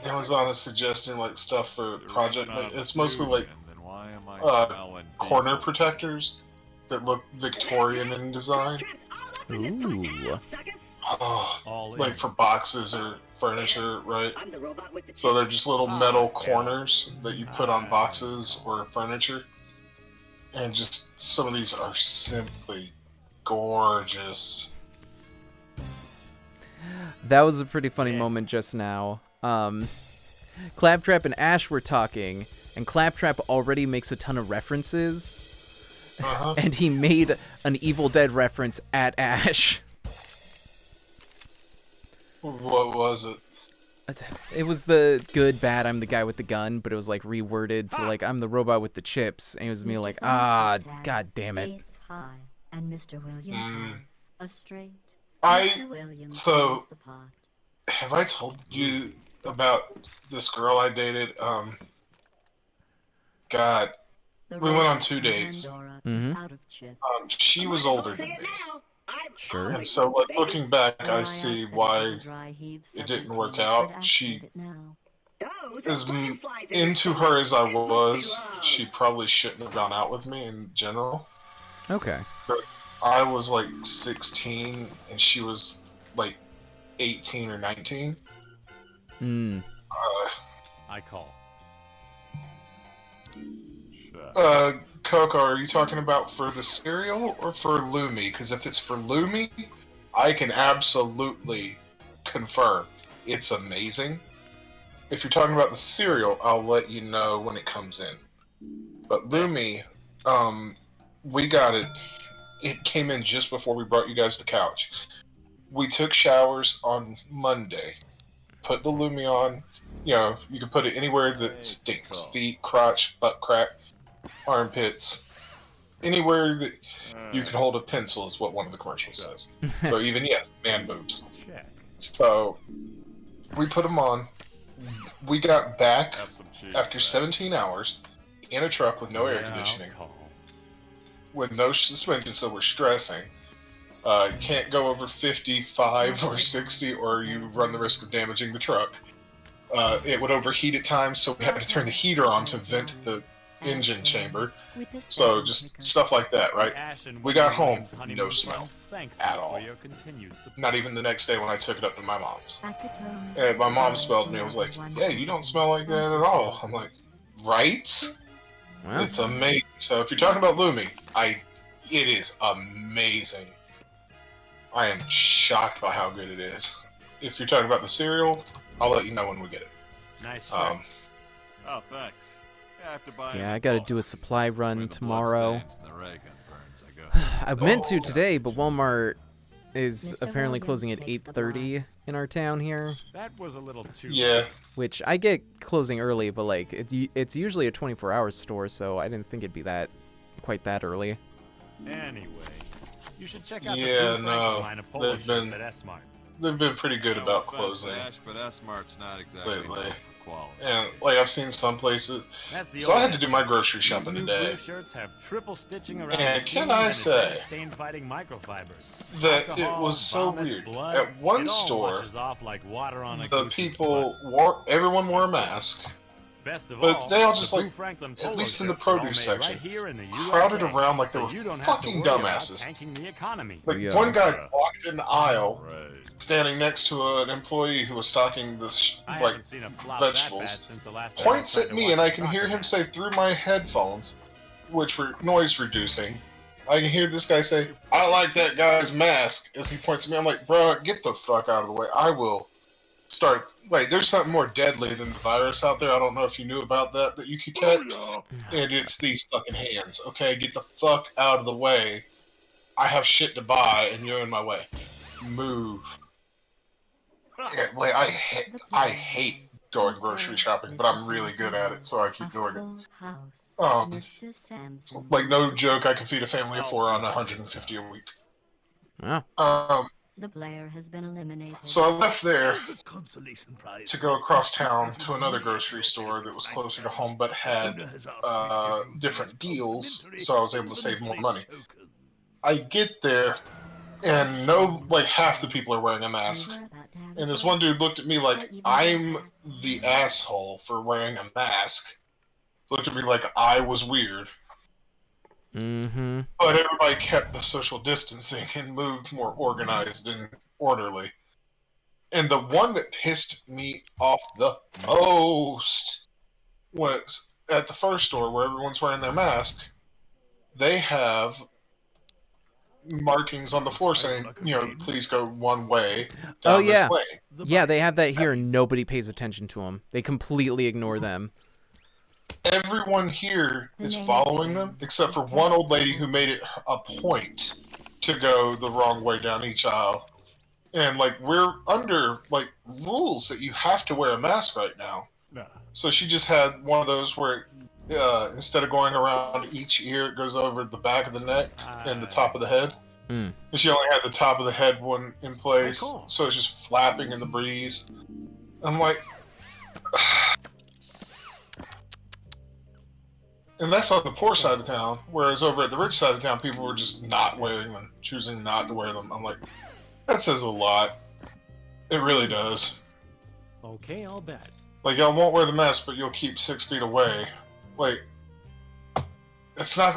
Amazon is suggesting like stuff for project. It's mostly like Then why am I smelling corner diesel? protectors that look Victorian in design. Ooh. Oh, like for boxes or furniture, right? So they're just little metal corners that you put on boxes or furniture. And just some of these are simply gorgeous. That was a pretty funny moment just now. Claptrap and Ash were talking, and Claptrap already makes a ton of references. And he made an Evil Dead reference at Ash. What was it? It was the good, bad, I'm the guy with the gun, but it was like reworded to like, I'm the robot with the chips. And it was me like, god damn it. Ace high, and Mr. Williams has a straight. I- Mr. Williams so- is the pot. Have I told you about this girl I dated? God, The we went on robot 2 from days. Pandora Mhm. is out of chips. She was older than me. Sure. And so, like, looking back, Well, I my see outfit why had a dry heave it didn't 17, work but out. activate She, it now. as into her as I was, she probably shouldn't have gone out with me in general. Okay. But I was like 16 and she was like 18 or 19. I call. Coco, are you talking about for the cereal or for Lumi? Because if it's for Lumi, I can absolutely confirm it's amazing. If you're talking about the cereal, I'll let you know when it comes in. But Lumi, we got it. It came in just before we brought you guys the couch. We took showers on Monday. Put the Lumi on. You know, you can put it anywhere that stinks. Feet, crotch, butt crack, armpits. Anywhere that you could hold a pencil is what one of the commercials says. So even, yes, man boobs. Check. So we put them on. We got back Have some cheese. after 17 hours in a truck with no air conditioning, with no suspension, so we're stressing. Can't go over 55 or 60 or you run the risk of damaging the truck. It would overheat at times, so we had to turn the heater on to vent the engine chamber. So just stuff like that, right? We got home, no smell at all. Not even the next day when I took it up to my mom's. And my mom smelled me and was like, yeah, you don't smell like that at all. I'm like, right? Well, It's amazing. So if you're talking about Lumi, it is amazing. I am shocked by how good it is. If you're talking about the cereal, I'll let you know when we get it. Nice. Oh, thanks. Yeah, I have to buy yeah, a I gotta bulk. do a supply When run the blood tomorrow. stains and the ray gun burns, I go, I meant to today, but Walmart is Mr. apparently Williams closing at takes the 8:30 blocks. in our town here, That was a little too. Yeah. which I get closing early, but like it's usually a 24-hour store, so I didn't think it'd be quite that early. Anyway, you should check out Yeah, the Blue Franklin no, line of polo they've shirts been- at S-Mart. They've been pretty good No about offense, closing. Ash, but S-Mart's not exactly Lately. known for quality. And like I've seen some places. That's the So I had to old do my S-Mart. grocery These shopping new today. blue shirts have triple stitching around And the can seams I and say stain-fighting microfibers. that it Alcohol, was so vomit, weird. blood, At one it all store, washes off like water on a the goose's people butt. everyone wore a mask, Best of but all, they all just, the Blue like, Franklin at polo least in the shirts are all produce made section, right here in the crowded USA, around like they so were you don't fucking have to worry about dumbasses. tanking the economy. Like Yeah. one guy walked in the aisle, Right. standing next to an employee who was stocking the I like haven't seen a flop that bad vegetables, since the last time I points tried at to me, watch and a I can hear soccer him match. say through my headphones, which were noise reducing, I can hear this guy say, "I like that guy's mask," as he points at me. I'm like, "Bro, get the fuck out of the way. I will start." Like, there's something more deadly than the virus out there. I don't know if you knew about that you could catch. And it's these fucking hands. Okay, get the fuck out of the way. I have shit to buy, and you're in my way. Move. Yeah, like, I hate going grocery shopping, but I'm really good at it, so I keep doing it. Like, no joke, I can feed a family of 4 on 150 a week. Wow. The player has been eliminated. So I left there There's a consolation prize. to go across town to another grocery store that was closer to home, but had different deals, so I was able to save more money. I get there, and half the people are wearing a mask. And this one dude looked at me like I'm the asshole for wearing a mask. Looked at me like I was weird. Mm-hmm. But everybody kept the social distancing and moved more organized and orderly. And the one that pissed me off the most was at the first store where everyone's wearing their mask. They have markings on the floor saying, please go one way down this lane. Yeah, they have that here and nobody pays attention to them. They completely ignore them. Everyone here is following them, except for one old lady who made it a point to go the wrong way down each aisle. And, we're under, rules that you have to wear a mask right now. No. So she just had one of those where, instead of going around each ear, it goes over the back of the neck and the top of the head. Mm. And she only had the top of the head one in place, so it's just flapping in the breeze. I'm like... And that's on the poor side of town, whereas over at the rich side of town, people were just not wearing them, choosing not to wear them. I'm like, that says a lot. It really does. Okay, I'll bet. Y'all won't wear the mask, but you'll keep 6 feet away. That's not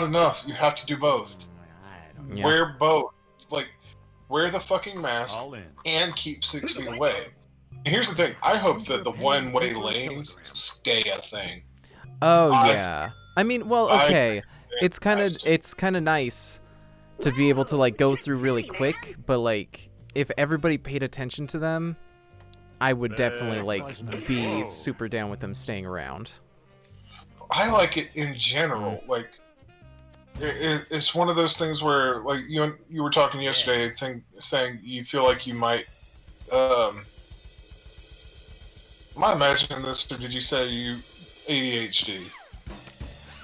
enough. You have to do both. Yeah. Wear both. Wear the fucking mask and keep 6 feet away. And here's the thing. I hope that the one-way lanes stay a thing. Oh yeah. I mean, well, okay. It's kind of nice to be able to go through really quick, but if everybody paid attention to them, I would definitely be super down with them staying around. I like it in general. It's one of those things where you were talking yesterday, saying you feel like you might am I imagining this, or did you say you ADHD?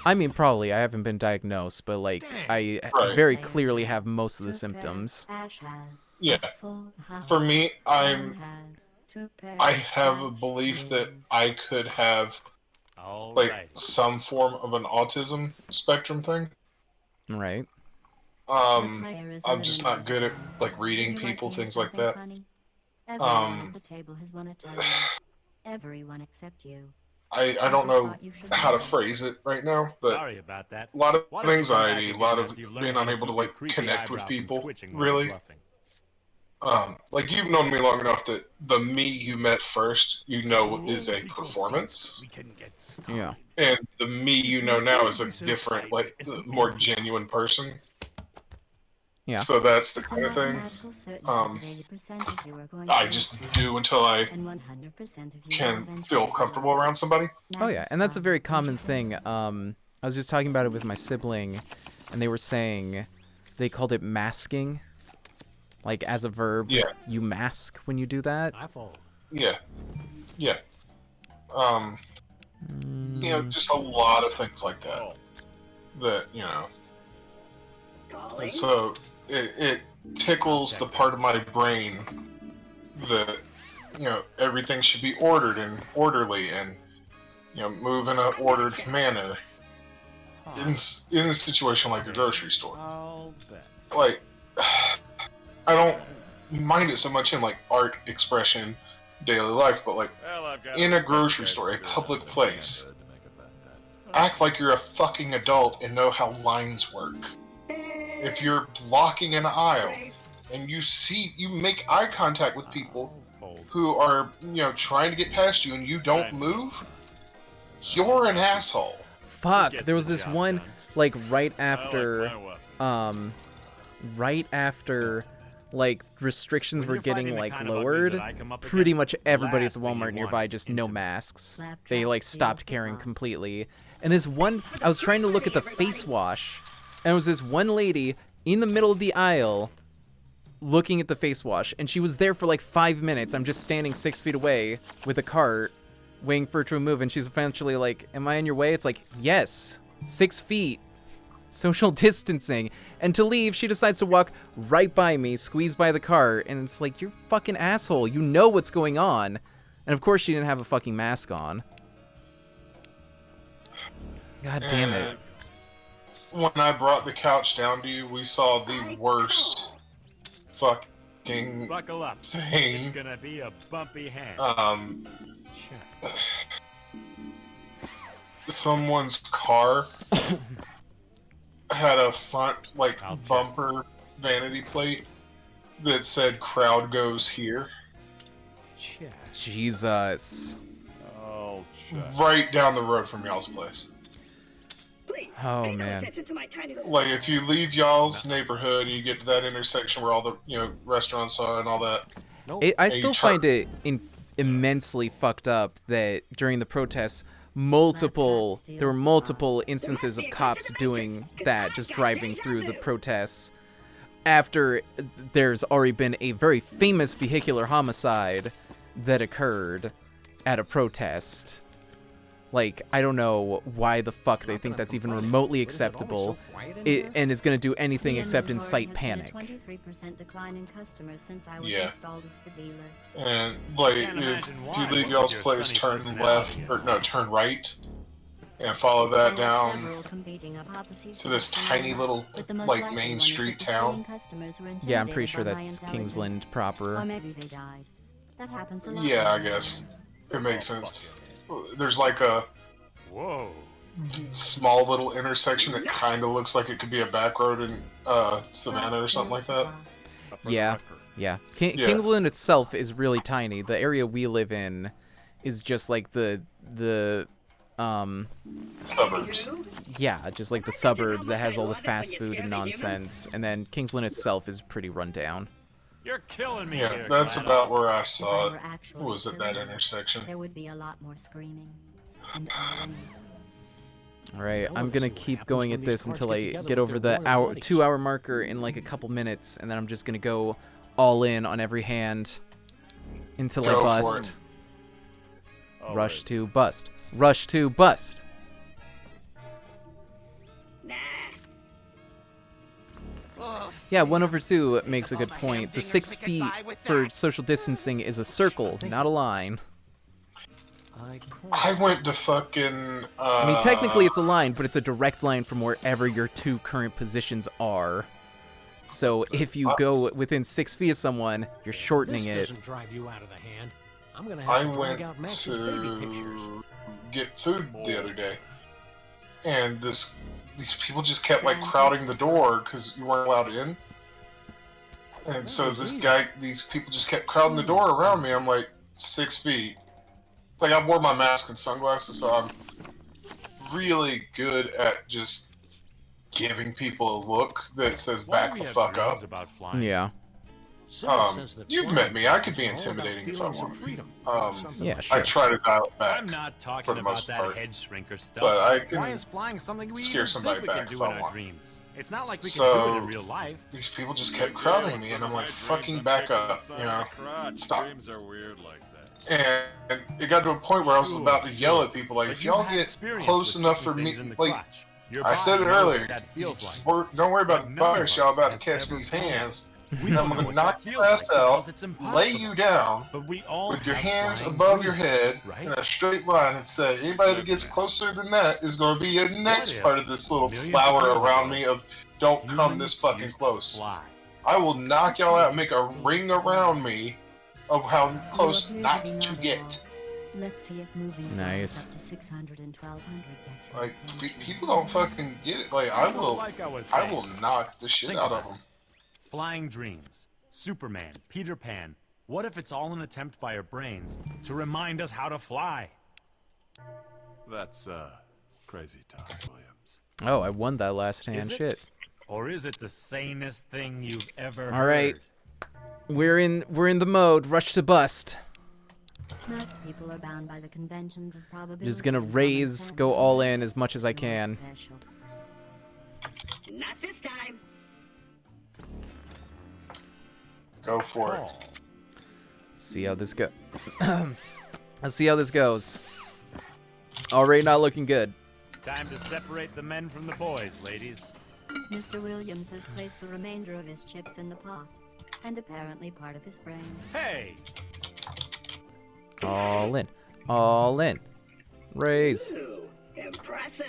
I mean, probably. I haven't been diagnosed, but I very clearly have most of the symptoms. Yeah. For me, I have a belief that I could have some form of an autism spectrum thing. Right. I'm just not good at reading people, things like that. Everyone except you. I don't know how to phrase it right now, but Sorry about that. a lot of anxiety, a lot of being unable to connect with people, really. You've known me long enough that the me you met first, is a performance. Yeah. And the me you know now is a different, more genuine person. Yeah. So that's the kind of thing. I just do until I can feel comfortable around somebody. Oh yeah, and that's a very common thing. I was just talking about it with my sibling, and they were saying they called it masking. As a verb, you mask when you do that. Yeah. Yeah. Just a lot of things like that. And so it tickles the part of my brain that everything should be ordered and orderly and move in an ordered manner in a situation like a grocery store. I don't mind it so much in art, expression, daily life, but in a grocery store, a public place, act like you're a fucking adult and know how lines work. If you're blocking an aisle and you make eye contact with people who are, trying to get past you and you don't move, you're an asshole. Fuck, there was this one like right after like restrictions were getting like lowered, pretty much everybody at the Walmart nearby just no masks. They like stopped caring completely. And this one, I was trying to look at the face wash, and it was this one lady in the middle of the aisle looking at the face wash, and she was there for like 5 minutes. I'm just standing 6 feet away with a cart waiting for her to move, and she's eventually like, am I in your way? It's like, yes, 6 feet, social distancing. And to leave, she decides to walk right by me, squeeze by the cart, and it's like, you're a fucking asshole, you know what's going on. And of course she didn't have a fucking mask on. God damn it. When I brought the couch down to you, we saw the worst fucking Buckle up. thing. It's gonna be a bumpy hand. Someone's car had a front bumper vanity plate that said "Crowd goes here." Jesus. Oh, right down the road from y'all's place. Please, oh pay no man. attention to my tiny little Like if you leave y'all's neighborhood and you get to that intersection where all the restaurants are and all that. I still find it immensely fucked up that during the protests, there were multiple instances of cops doing that, just driving through the protests after there's already been a very famous vehicular homicide that occurred at a protest. Like, I don't know why the fuck they think that's even remotely acceptable, and is going to do anything except incite panic. 23% decline in customers since I was Yeah. installed as the dealer. And like if you leave y'all's place, turn left or no, turn right, and follow that down to this tiny little like main street town. Yeah, I'm pretty sure that's Kingsland proper. Or maybe they died. That happens a lot. Yeah, I guess it makes sense. There's like a small little intersection that kind of looks like it could be a back road in Savannah or something like that. Yeah. Kingsland itself is really tiny. The area we live in is just like the suburbs. Yeah, just like the suburbs that has all the fast food and nonsense, and then Kingsland itself is pretty run down. You're killing me. Yeah, here, that's Gladys. about where I saw it. Was at that intersection. There would be a lot more screaming. And Alright, I'm gonna keep going at this until I get over the 2-hour marker in like a couple minutes, and then I'm just gonna go all in on every hand until I bust. Rush to bust. Rush to bust. Yeah, 1/2 makes a good point. The 6 feet for social distancing is a circle, not a line. I went to fucking. I mean, technically it's a line, but it's a direct line from wherever your two current positions are. So if you go within 6 feet of someone, you're shortening it. Doesn't drive you out of the hand. I'm gonna I have to went drag out Max's baby pictures. to get food the other day, and these people just kept like crowding the door because you weren't allowed in. And so these people just kept crowding the door around me. I'm like 6 feet. Like I wore my mask and sunglasses, so I'm really good at just giving people a look that says "back the fuck up." Yeah. You've met me. I could be intimidating if I want to be. Yeah, sure. I try to dial it back. I'm not talking for the about most that part. head shrinker stuff. But I can Why is flying something we scare even somebody think we back can if do in I our want. dreams? It's not like we can So do it in real life. these people just kept crowding me, and I'm like, "Fucking back up!" You know, stop. Dreams are weird like that. And it got to a point where I was about to yell at people, like, if y'all get close enough for me, like, I said it earlier, don't worry about the virus y'all about to catch these hands. I'm going to knock your ass out, lay you down, with your hands above your head, in a straight line, and say, anybody that gets closer than that is going to be your next part of this little flower around me of, don't come this fucking close. I will knock y'all out and make a ring around me of how close not to get. Let's see if moving Nice. up to 600 and 1200 gets your Like, attention. people don't fucking get it. Like, I will knock the shit out of them. Flying dreams, Superman, Peter Pan. What if it's all an attempt by our brains to remind us how to fly? That's crazy talk, Williams. Oh, I won that last hand. Is it? Shit. Or is it the sanest thing you've ever All right. heard? We're in the mode. Rush to bust. Most people are bound by the conventions of probability. Just gonna and common raise, sense. go all in as much as I You're can. special. Not this time. Go for it. Call. See how this go. Let's see how this goes. Already not looking good. Time to separate the men from the boys, ladies. Mr. Williams has placed the remainder of his chips in the pot, and apparently part of his brain. Hey! All in. All in. Raise. Ooh, impressive.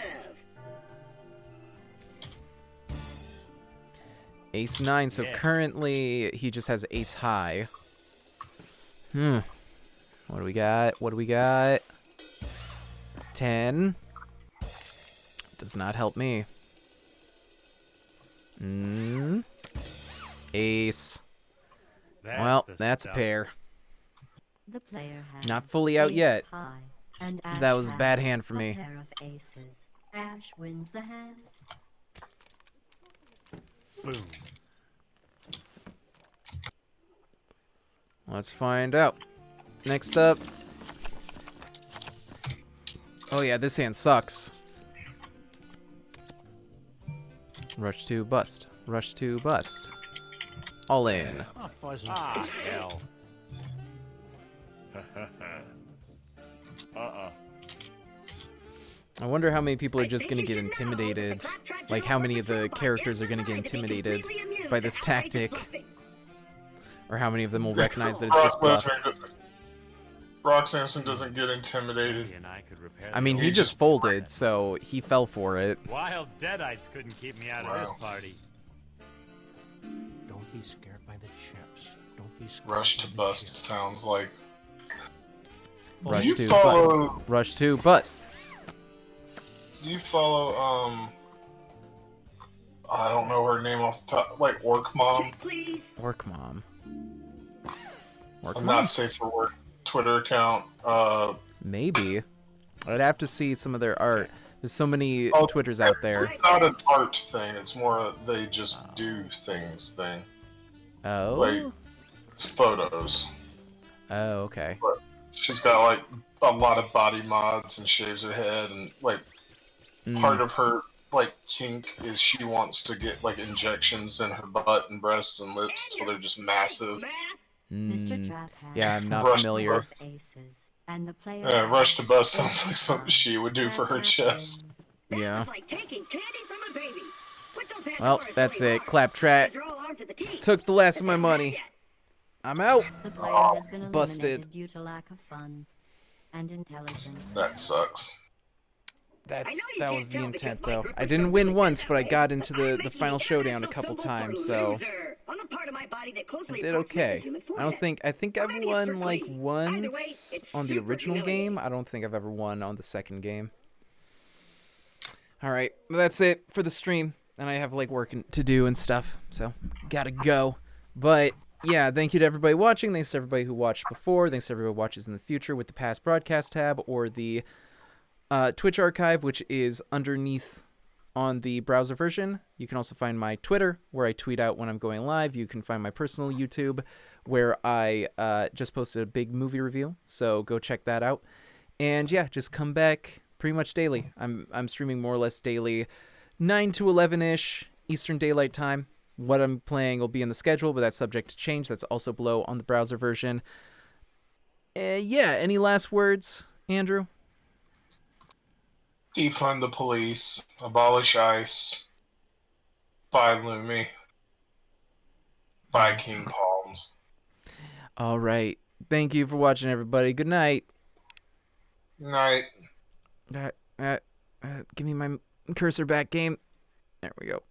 Ace 9, so Yeah. currently he just has ace high. What do we got? What do we got? 10. Does not help me. Ace. Well, the that's a stuff. pair. The player has Not fully out ace yet. high, and Ash That was a bad has hand for a me. pair of aces. Ash wins the hand. Boom. Let's find out. Next up. Oh yeah, this hand sucks. Rush to bust. Rush to bust. All in. Oh, fuzzy. Ah, hell. I wonder how many people are I just think gonna you get should know that intimidated. the claptrap Like general how many of the Orchestra characters are podcast gonna get decided to be intimidated completely immune by to this outrageous tactic. bluffing. Or how many of them will recognize that it's just bluff. Brock Sampson doesn't get intimidated. He and I could repair I mean, the he old just just- folded, so he fell for it. Wild deadites couldn't keep me out of Wow. this party. Don't be scared by the chips. Don't be scared Rush by to the bust chips. sounds like. Rush Do you to follow? bust. Rush to bust. Do you follow? I don't know her name off the top. Like Orc Mom. Check, please. Orc mom. Orc A mom? not safe for work Twitter account. Maybe. I'd have to see some of their art. There's so many Oh, Twitters out there. It's not an art thing. It's more a they just do things thing. Oh. Like it's photos. Oh, okay. She's got like a lot of body mods and shaves her head and like part of her like kink is she wants to get like injections in her butt and breasts and lips so they're just massive. Mr. Trap has Yeah, I'm not Rush to familiar. bust. aces, and the player Rush to has bust sounds like ace something high. she would do for her Claptrap chest. wins. That Yeah. was like taking candy from a baby. What's on Well, Pandora's that's really it. hard? Claptrap. Guys are all armed to the teeth. Took the last of my But they haven't money. had yet. I'm out. The player has been eliminated Busted. due to lack of funds and intelligence. That sucks. That I know you was can't the tell intent, because my though. group I is didn't so win really once, good but I that got way. into I'm the making final the showdown a international couple symbol for times, so loser on the part of my body that I closely did approximates a okay. human I don't forehead. think Or I've maybe it's won for like glee. once Either way, it's on the super original game. humiliating. I don't think I've ever won on the second game. All right, well, that's it for the stream, and I have like work to do and stuff, so gotta go. But yeah, thank you to everybody watching. Thanks to everybody who watched before. Thanks to everybody who watches in the future with the past broadcast tab or the Twitch archive, which is underneath on the browser version. You can also find my Twitter, where I tweet out when I'm going live. You can find my personal YouTube, where I just posted a big movie review, so go check that out. And yeah, just come back pretty much daily. I'm streaming more or less daily, 9 to 11-ish Eastern Daylight Time. What I'm playing will be in the schedule, but that's subject to change. That's also below on the browser version. Yeah, any last words, Andrew? Defund the police. Abolish ICE. Buy Lumi. Buy King Palms. All right. Thank you for watching, everybody. Good night. Night. Give me my cursor back, game. There we go.